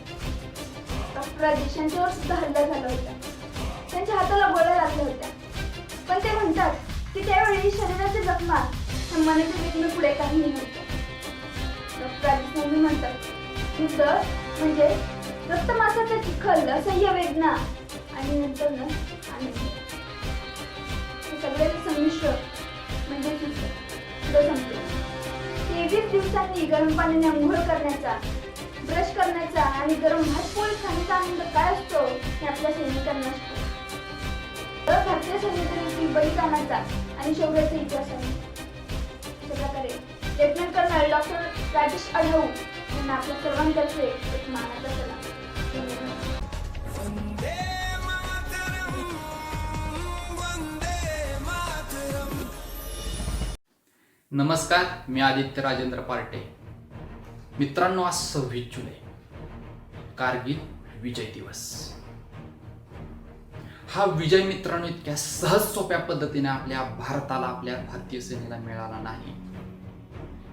डॉक्टर राजेश यांच्यावर सुद्धा हल्ला झाला होता. त्यांच्या हाताला गोळ्या लागल्या होत्या, पण ते म्हणतात की त्यावेळी शरीराच्या जखमा मनाच्या वेदने पुढे काहीही नव्हतं. डॉक्टर राजेश नेहमी म्हणतात,
युद्ध म्हणजे रक्तमासाचा चिखल, असह्य वेदना आणि नंतर ना आनंद. हे सगळ्याचं संमिश्र म्हणजे युद्ध. पुढे सांगते, 23 दिवसांनी गरम पाण्याने अंघोळ करण्याचा, ब्रश करण्याचा आणि गरम भात पोळी खाण्याचा आनंद काय असतो हे आपल्या सैनिकांना असतो. भारतीय सैनिकांनी बलिदानाचा आणि शौर्याचा इतिहास आहे. अशा प्रकारे लेफ्टनंट कर्नल डॉक्टर राजेश आढाऊ यांना आपल्या सर्वांतर्फे एक मानाचा सलाम. धन्यवाद.
नमस्कार, मी आदित्य राजेंद्र पार्टे. मित्रांनो, आज 26 जुलै, कारगिल विजय दिवस. हा विजय मित्रांनो इतक्या सहज सोप्या पद्धतीने आपल्या भारताला, आपल्या भारतीय सेनेला मिळाला नाही,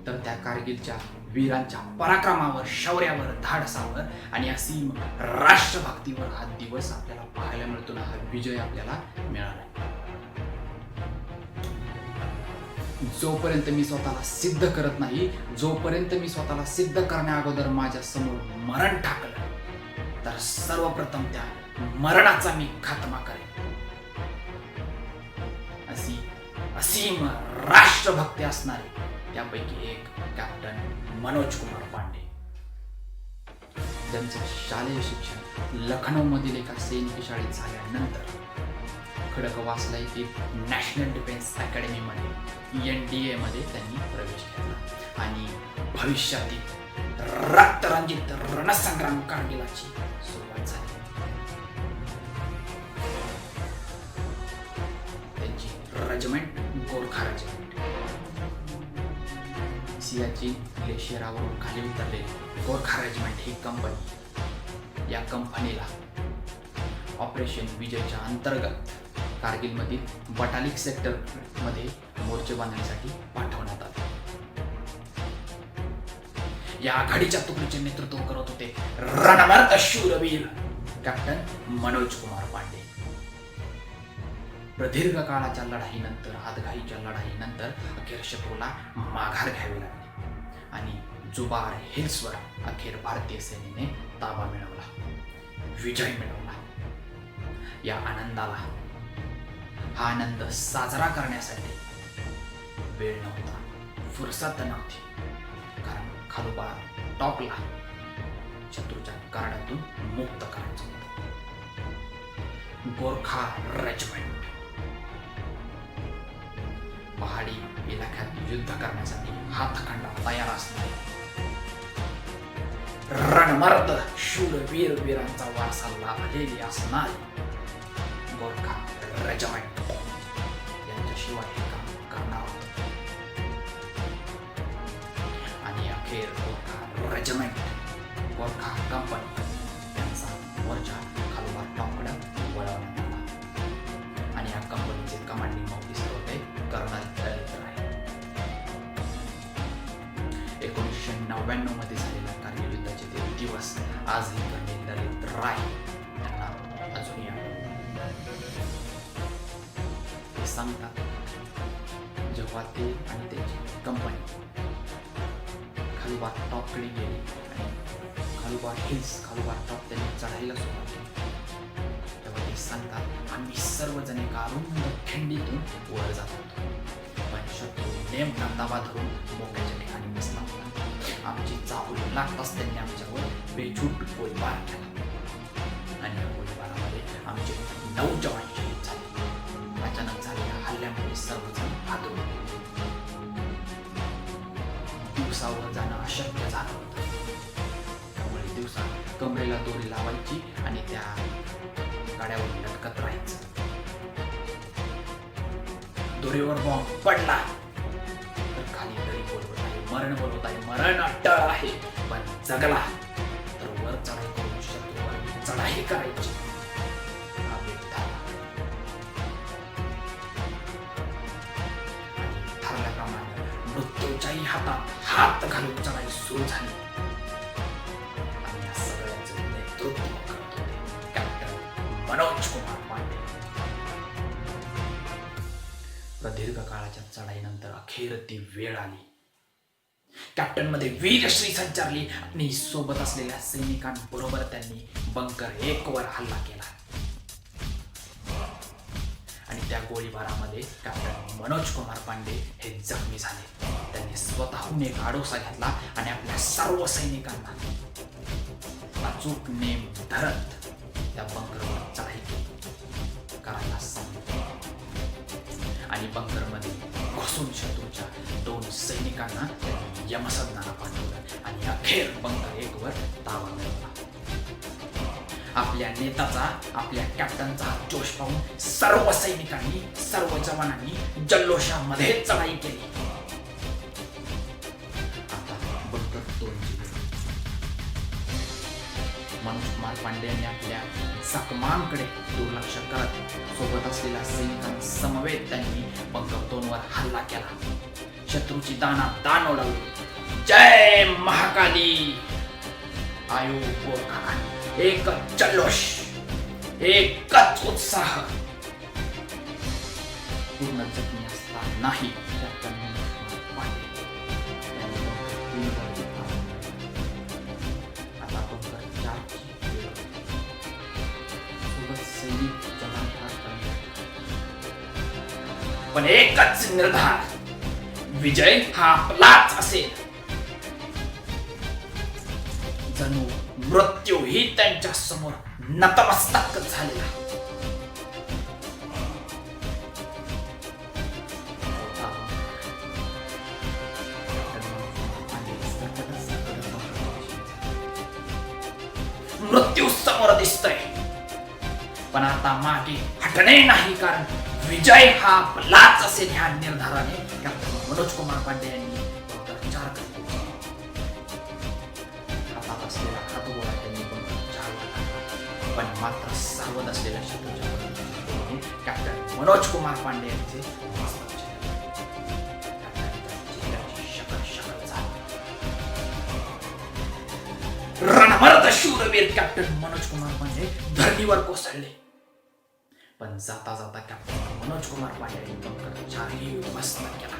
तर त्या कारगिलच्या वीरांच्या पराक्रमावर, शौर्यावर, धाडसावर आणि असीम राष्ट्रभक्तीवर हा दिवस आपल्याला पाहायला मिळतो ना. हा विजय आपल्याला मिळाला. जोपर्यंत मी स्वतःला सिद्ध करत नाही, जोपर्यंत मी स्वतःला सिद्ध करण्या अगोदर माझ्या समोर मरण टाकलं, तर सर्वप्रथम त्या मरणाचा मी खात्मा करेन. अशी असीम राष्ट्रभक्ती असणारे त्यापैकी एक कॅप्टन मनोज कुमार पांडे, ज्यांचं शालेय शिक्षण लखनौ मधील एका सैनिकी शाळेत झाल्यानंतर खडकवासला येथील नॅशनल डिफेन्स अकॅडमीमध्ये NDA मध्ये त्यांनी प्रवेश केला आणि भविष्यातील रक्तरंजित रणसंग्राम कारगिलाची सुरुवात झाली. त्यांची रेजिमेंट गोरखा रेजिमेंट सियाचीन ग्लेशियरावरून खाली उतरले गोरखा रेजिमेंट ही कंपनी, या कंपनीला ऑपरेशन विजयच्या अंतर्गत कारगिलमधील बटालिक सेक्टर मध्ये मोर्चे बांधण्यासाठी पाठवण्यात आले. या आघाडीच्या तुकडीचे नेतृत्व करत होते रणमर्द शूरवीर कॅप्टन मनोज कुमार पांडे. प्रदीर्घ काळाच्या लढाईनंतर, हातघाईच्या लढाईनंतर अखेर शत्रूला माघार घ्यावी लागली आणि जुबार हिल्सवर अखेर भारतीय सेनेने ताबा मिळवला, विजय मिळवला. या आनंदाला, हा आनंद साजरा करण्यासाठी वेळ नव्हता, फुरसत नव्हती, कारण खालोबार टॉपला शत्रूच्या कार्डातून मुक्त करायचं होतं. गोरखा रेजिमेंट पहाडी इलाक्यात युद्ध करण्यासाठी हातखंडा तयार असणारे रणमर्द शूरवीर वीरांचा वारसा लाभलेली असणारी गोरखा रेजिमेंट यांच्याशिवाय हे काम करणार होतं. आणि अखेर गोरखा रेजिमेंट, गोरखा कंपनी यांचा मोर्चा खालोबार टॉपकडे वळवण्यात आला आणि या कंपनीचे कमांडिंग ऑफिसर होते कर्नल ललित राय. 1999 मध्ये झालेल्या कारगिल युद्धाचे ते दिवस आजही कर्नल ललित राय यांना अजूनही सांगतात. जेव्हा ते आणि त्याची कंपनी खालोबार टॉपकडे गेली आणि खालोबार हिल्स, खालोबार टॉप त्यांनी चढायला सुरुवात केली, तेव्हा ते सांगतात, आम्ही सर्वजण एका अरुंद खिंडीतून वर जात होतो, पण शत्रू नेमका ताबा धरून मोक्याच्या ठिकाणी बसला होता. आमची चाहूल लागताच त्यांनी आमच्यावर बेछूट गोळीबार केला आणि या गोळीबारामध्ये आमचे 9 जवान शहीद झाले. अचानक झालेल्या हल्ल्यामुळे सर्वजण हादरले. दिवसावर जाणं अशक्य झालं होतं. त्यामुळे दिवसा कमरेला दोरी लावायची आणि त्या गाड्यावर लटकत राहायचं. दोरीवर बॉम्ब पडला तर खाली दरी बोलवत आहे, मरण बोलवत आहे, मरण अट्टळ आहे, पण जगला तर वर चढाई करून शत्रूवर चढाई करायची. मृत्यूच्याही हातात हात घालून चढाई सुरू झाली आणि या सगळ्याचं नेतृत्व करत होते कॅप्टन मनोज कुमार पांडे. प्रदीर्घ काळाच्या चढाईनंतर अखेर ती वेळ आली. कॅप्टनमध्ये वीरश्री संचारली आणि सोबत असलेल्या सैनिकांबरोबर त्यांनी बंकर 1 वर हल्ला केला आणि त्या गोळीबारामध्ये कॅप्टन मनोज कुमार पांडे हे जखमी झाले. त्यांनी स्वतःहून एक आडोसा घेतला आणि आपल्या सर्व सैनिकांना अचूक नेम धरत त्या बंकरवर चढाई केली, करायला सांगितले आणि बंकरमध्ये घुसून शत्रूच्या 2 सैनिकांना त्यांनी यमसदनाला पाठवलं आणि अखेर बंकर 1 वर ताबा मिळवला. आपल्या नेताचा, आपल्या कॅप्टनचा जोश पाहून सर्व सैनिकांनी, सर्व जवानांनी जल्लोषामध्ये चढाई केली. आता बंकर 2 मनोज कुमार पांडे यांनी आपल्या जखमांकडे दुर्लक्ष करत सोबत असलेल्या सैनिकांसमवेत त्यांनी बंकर 2 वर हल्ला केला. शत्रूची दान उडवली. जय महाकाली. आयो गोरखा, एकच जल्लोष, एकच उत्साह. पूर्ण जखमी असतानाही कॅप्टन मनोज कुमार पांडे यांनी बंकर 3 वर आता बंकर 4 ची वेळ होती. सोबत सैनिक जवान फार कमी, पण एकच निर्धार, विजय हा आपलाच असेल. जणू मृत्यूही त्यांच्या समोर नतमस्तक झालेला. मृत्यू समोर दिसतोय, पण आता मागे हटणे नाही, कारण विजय हा आपलाच असेल ह्या निर्धाराने कॅप्टन मनोज कुमार पांडे यांनी बंकर 4 कडे हातात असलेला हातगोळा त्यांनी बंकर 4 वर टाकला. पण मात्र सावध असलेल्या शत्रूच्या बंदुकीने कॅप्टन मनोज कुमार पांडे यांचे मस्तक छेदले. कॅप्टनच्या चेहऱ्याची शकल झाली. रणमर्द शूरवीर कॅप्टन मनोज कुमार पांडे धरणीवर कोसळले. पण जाता जाता कॅप्टन मनोज कुमार पांडे यांनी बंकर 4 ही मस्त केला.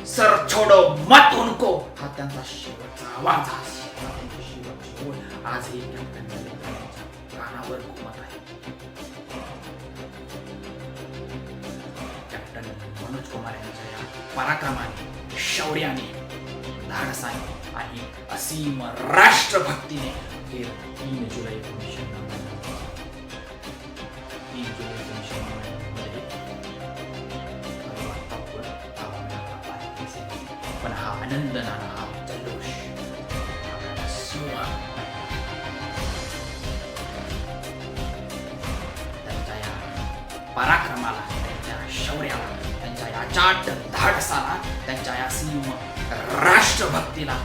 सर छोडो मत उनको, हा त्यांचा शेवटचा आवाज, हा त्यांची शेवटची ओळ आजही कॅप्टन कानावर घुमत आहे. कॅप्टन मनोज कुमार यांच्या या पराक्रमाने, शौर्याने, धाडसाने आणि असीम राष्ट्रभक्तीने 3 जुलै 1999 पण हा आनंद नाना, हा जल्लोष, त्यांच्या या पराक्रमाला, त्यांच्या शौर्याला, त्यांच्या या चाट धाडसाला, त्यांच्या या सीम राष्ट्रभक्तीला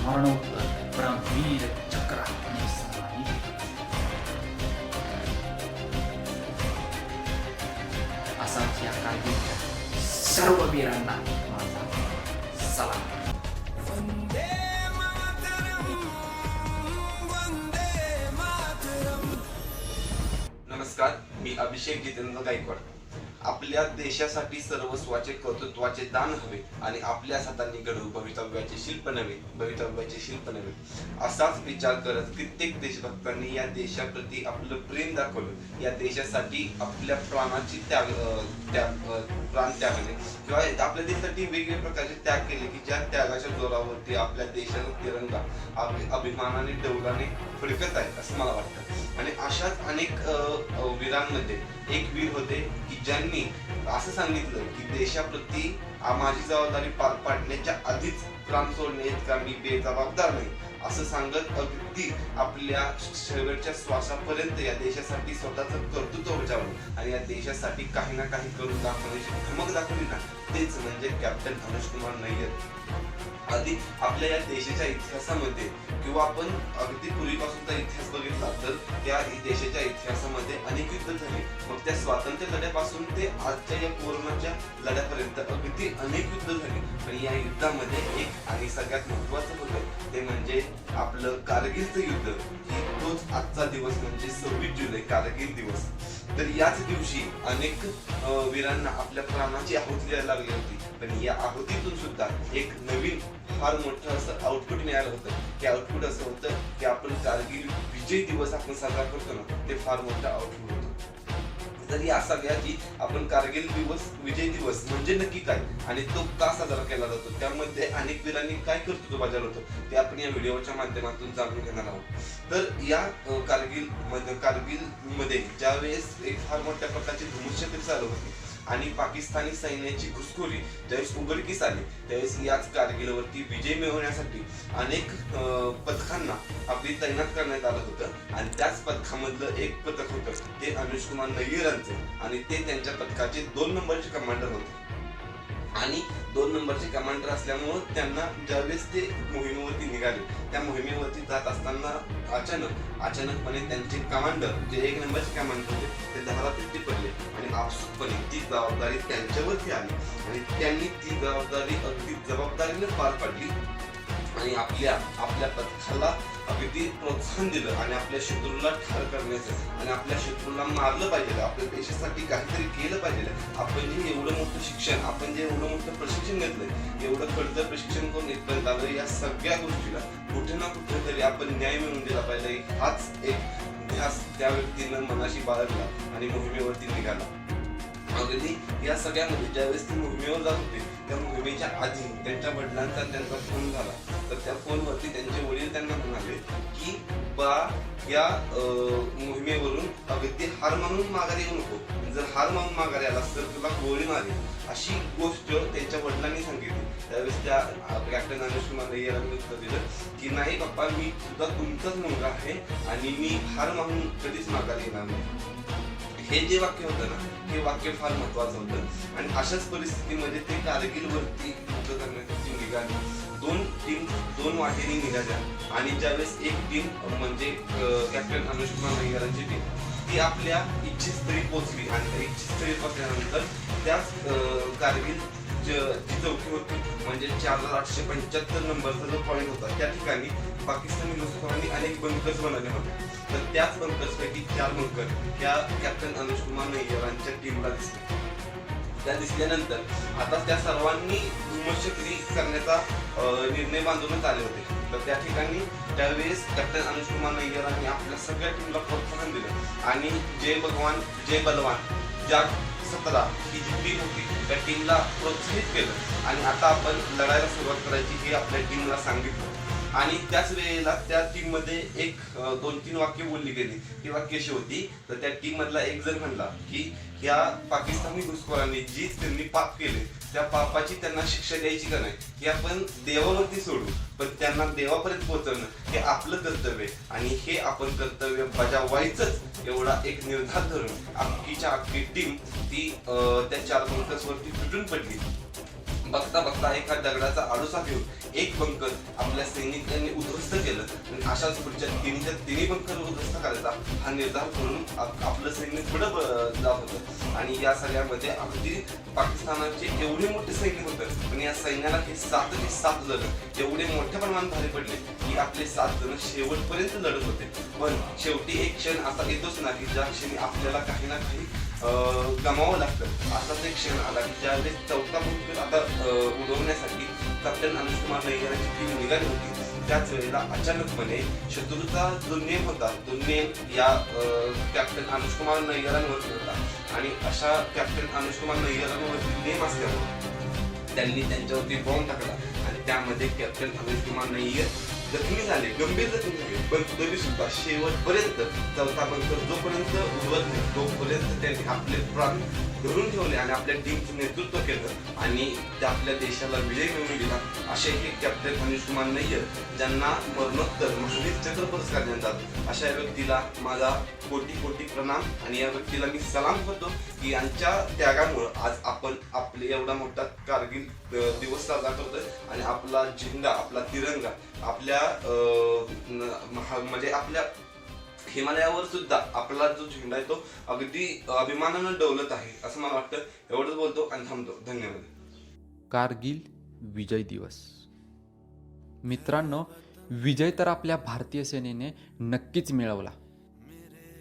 मरणोत्तर परमवीर चक्राने सन्मानित. असाच या कारगिलच्या सर्व वीरांना माझा सलाम.
नमस्कार, मी अभिषेक जितेंद्र गायकवाड. आपल्या देशासाठी सर्वस्वाचे कर्तृत्वाचे दान हवे आणि आपल्याच हातांनी घडवू भवितव्याचे शिल्प नव्हे, असाच विचार करत कित्येक देशभक्तांनी या देशाप्रती आपलं प्रेम दाखवलं. या देशासाठी आपल्या प्राणाची प्राण त्यागाने किंवा आपल्या देशासाठी वेगवेगळ्या प्रकारचे त्याग केले की ज्या त्यागाच्या जोरावरती आपल्या देशाचा तिरंगा अभिमानाने डौलाने फडकत आहे असं मला वाटतं. आणि अशाच अनेक वीरांमध्ये एक वीर होते की ज्यांनी असं सांगितलं की देशाप्रती माझी जबाबदारी पार पाडण्याच्या आधीच प्राण सोडणे इतका मी बेजबाबदार नाही असं सांगत अगदी आपल्या शेवटच्या श्वासापर्यंत या देशासाठी स्वतःचं कर्तृत्व बजावलं आणि या देशासाठी काही ना काही करून दाखवण्याची धमक दाखवली ना, तेच म्हणजे कॅप्टन मनोज कुमार नय्यर. आधी आपल्या या देशाच्या इतिहासामध्ये किंवा आपण अगदी पूर्वीपासूनचा इतिहास बघितला तर त्या देशाच्या इतिहासामध्ये अनेक युद्ध झाले. मग त्या स्वातंत्र्य लढ्यापासून ते आजच्या या कोरोनाच्या लढ्यापर्यंत अगदी अनेक युद्ध झाली. पण या युद्धामध्ये एक आणि सगळ्यात महत्वाचं होतं ते म्हणजे आपलं कारगिलचं युद्ध. तोच आजचा दिवस म्हणजे 26 जुलै कारगिल दिवस. तर याच दिवशी अनेक वीरांना आपल्या प्राणाची आहुती द्यायला लागली होती. पण या आहुतीतून सुद्धा एक नवीन फार मोठं असं आउटपुट मिळालं होतं. ते आउटपुट असं होतं की आपण कारगिल विजय दिवस आपण साजरा करतो ना, ते फार मोठं आउटपुट होतं. तर या सगळ्याची आपण कारगिल विजय दिवस म्हणजे नक्की काय आणि तो का साजरा केला जातो, त्यामध्ये अनेक वीरांनी काय कर्तृत्व बजावलं होतं ते आपण या व्हिडिओच्या माध्यमातून जाणून घेणार आहोत. तर या कारगिल मध्ये ज्यावेळेस एक फार मोठ्या प्रकारची धुमश्चक्री चालू होती आणि पाकिस्तानी सैन्याची घुसखोरी ज्यावेळेस उघडकीस आली, त्यावेळेस याच कारगिलवरती विजय मिळवण्यासाठी अनेक पथकांना आपली तैनात करण्यात आलं होतं. आणि त्याच पथकामधलं एक पथक होतं ते अनुज कुमार नय्यरांचं, आणि ते त्यांच्या पथकाचे 2 नंबरचे कमांडर होते. आणि 2 नंबरचे कमांडर असल्यामुळं त्यांना ज्यावेळेस ते मोहिमेवरती निघाले, त्या मोहिमेवरती जात असताना अचानकपणे त्यांचे कमांडर जे 1 नंबरचे कमांडर होते ते धारातीर्थी पडले आणि आपसुकपणे ती जबाबदारी त्यांच्यावरती आली आणि त्यांनी ती जबाबदारी अगदी जबाबदारीने पार पाडली आणि आपल्या पथकाला अगदी प्रोत्साहन दिलं आणि आपल्या शत्रूला ठार करण्याचं आणि आपल्या शत्रूला मारलं पाहिजे, आपल्या देशासाठी काहीतरी केलं पाहिजे. आपण जे एवढं मोठं शिक्षण, आपण जे एवढं मोठं प्रशिक्षण घेतलंय, एवढं खडतर प्रशिक्षण करून इथपर्यंत आलं, या सगळ्या गोष्टीला कुठे ना कुठेतरी आपण न्याय मिळवून दिला पाहिजे. हाच एक ध्यास त्या व्यक्तीनं मनाशी बाळगला आणि मोहिमेवरती निघाला. अगदी या सगळ्यामध्ये ज्यावेळेस ती मोहिमेवर जात होते, त्या मोहिमेच्या आधी त्यांच्या वडिलांचा त्यांचा फोन झाला. तर त्या फोनवरती त्यांचे वडील त्यांना म्हणाले की बा या मोहिमेवरून अगदी हार मानून माघारी येऊ नको, जर हार मानून माघारी आलास तर तुला गोळी मारेल, अशी गोष्ट त्यांच्या वडिलांनी सांगितली. त्यावेळेस त्या कॅप्टन अनुज कुमार नय्यरांनी उत्तर दिलं की नाही पप्पा, मी सुद्धा तुमचाच मुलगा आहे आणि मी हार मानून कधीच माघारी येणार नाही. हे जे वाक्य होतं ना, हे वाक्य फार महत्वाचं होतं. आणि अशाच परिस्थितीमध्ये ते कारगिलवरती युद्ध करण्यासाठी निघाले. 2 टीम 2 वाटेने निघाल्या आणि ज्यावेळेस एक टीम म्हणजे कॅप्टन अनुज कुमार नय्यरांची टीम ती आपल्या इच्छितस्थळी पोहोचली आणि त्या इच्छितस्थळी पोहोचल्यानंतर त्याच कारगिल जी चौकी होती म्हणजे 4875 नंबरचा जो पॉईंट होता, त्या ठिकाणी पाकिस्तानी घुसखोरांनी अनेक बंकर्स बनवले होते. तर त्याच बंकर्सपैकी 4 बंकर त्या कॅप्टन अनुज कुमार नय्यरांच्या टीमला दिसले. त्या दिसल्यानंतर आता त्या सर्वांनी धुमश्चक्री करण्याचा निर्णय बांधूनच आले होते. तर त्या ठिकाणी त्यावेळेस कॅप्टन अनुज कुमार नय्यरांनी आपल्या सगळ्या टीमला प्रोत्साहन दिलं आणि जय भगवान जय बलवान जाग 17 ही जी टीम होती त्या टीमला प्रोत्साहित केलं आणि आता आपण लढायला सुरुवात करायची हे आपल्या टीमला सांगितलं. आणि त्याच वेळेला त्या टीम मध्ये एक 2-3 वाक्य बोलली गेली. ती वाक्य अशी होती, तर त्या टीम मधला एक जण म्हणला की या पाकिस्तानी घुसखोरांनी जी त्यांनी पाप केले त्या पापाची त्यांना शिक्षा द्यायची का नाही, हे आपण देवावरती सोडू, पण त्यांना देवापर्यंत पोहोचवणं हे आपलं कर्तव्य आणि हे आपण कर्तव्य बजावायचंच एवढा एक निर्धार धरून अख्खी टीम ती त्या 4 बंकर्सवरती तुटून पडली. बघता बघता एका दगडाचा आडोसा घेऊन एक बंकर आपल्या सैनिकांनी उद्ध्वस्त केलं आणि अशाच पुढच्या 3 बंकर उद्ध्वस्त करायचा हा निर्धार करून आपलं सैन्य पुढं जात होतं. आणि या सगळ्यामध्ये अगदी पाकिस्तानाचे एवढे मोठे सैन्य होतं पण या सैन्याला हे 7 जण एवढे मोठ्या प्रमाणात भारी पडले की आपले 7 जण शेवटपर्यंत लढत होते. पण शेवटी एक क्षण असा येतोच ना की ज्या क्षणी आपल्याला काही ना काही गमावं लागतं. असाच एक क्षण आला की ज्यावेळेस 4था बंकर आता उडवण्यासाठी कॅप्टन अनुज कुमार नय्यरांची टीम निघाली होती, त्याच वेळेला अचानकपणे शत्रूचा जो नेम होता तो नेम या कॅप्टन अनुज कुमार नय्यरांवरती होता. आणि अशा कॅप्टन अनुज कुमार नय्यरांवरती नेम असल्यामुळे त्यांनी त्यांच्यावरती बॉम्ब टाकला आणि त्यामध्ये कॅप्टन अनुज कुमार नय्यर जखमी झाले, गंभीर जखमी झाले. पण तरी सुद्धा शेवटपर्यंत 4था बंकर जोपर्यंत उडवत नाही तोपर्यंत त्यांनी आपले प्राण धरून ठेवले आणि आपल्या टीमचं नेतृत्व केलं आणि त्या आपल्या देशाला विजय मिळवून दिला. असे हे कॅप्टन अनुज कुमार नय्यर ज्यांना मरणोत्तर महावीर चक्र पुरस्कार देतात, अशा व्यक्तीला माझा कोटी प्रणाम आणि या व्यक्तीला मी सलाम करतो की यांच्या त्यागामुळे आज आपण आपले एवढा मोठा कारगिल दिवस साजरा करतोय आणि आपला झेंडा, आपला तिरंगा, आपल्या म्हणजे आपल्या हिमालयावर सुद्धा आपला जो झेंडा आहे तो अगदी अभिमानानं डौलत आहे असं मला वाटतं. एवढंच बोलतो आणि थांबतो. धन्यवाद.
कारगिल विजय दिवस. मित्रांनो, विजय तर आपल्या भारतीय सेनेने नक्कीच मिळवला,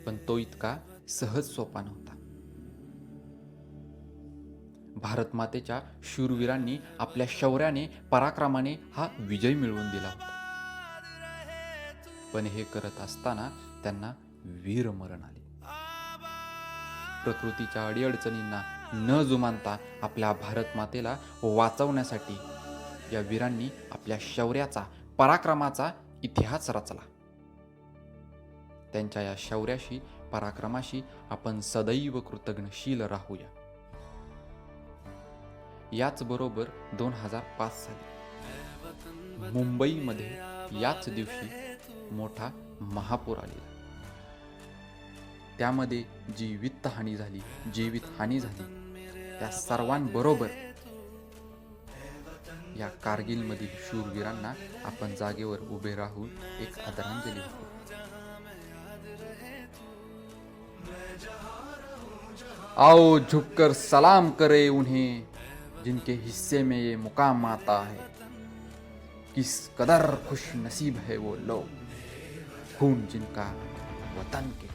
पण तो इतका सहज सोपा नव्हता. भारत मातेच्या शूरवीरांनी आपल्या शौर्याने पराक्रमाने हा विजय मिळवून दिला होता. पण हे करत असताना त्यांना वीरमरण आले. प्रकृतीच्या अडीअडचणींना न जुमानता आपल्या भारत मातेला वाचवण्यासाठी या वीरांनी आपल्या शौर्याचा पराक्रमाचा इतिहास रचला. त्यांच्या या शौर्याशी पराक्रमाशी आपण सदैव कृतज्ञशील राहूया. याचबरोबर 2005 साली मुंबईमध्ये याच दिवशी मोठा महापूर आलेला. त्यामध्ये जी वित्तहानी झाली, जीवितहानी झाली, त्या सर्वांबरोबर या कारगिलमधील शूरवीरांना आपण जागेवर उभे राहून एक आदरांजली वाहू. आओ झुककर सलाम करे उन्हें जिनके हिस्से में ये मुकाम आता है. किस कदर खुश नसीब है वो लोग, खून जिनका वतन के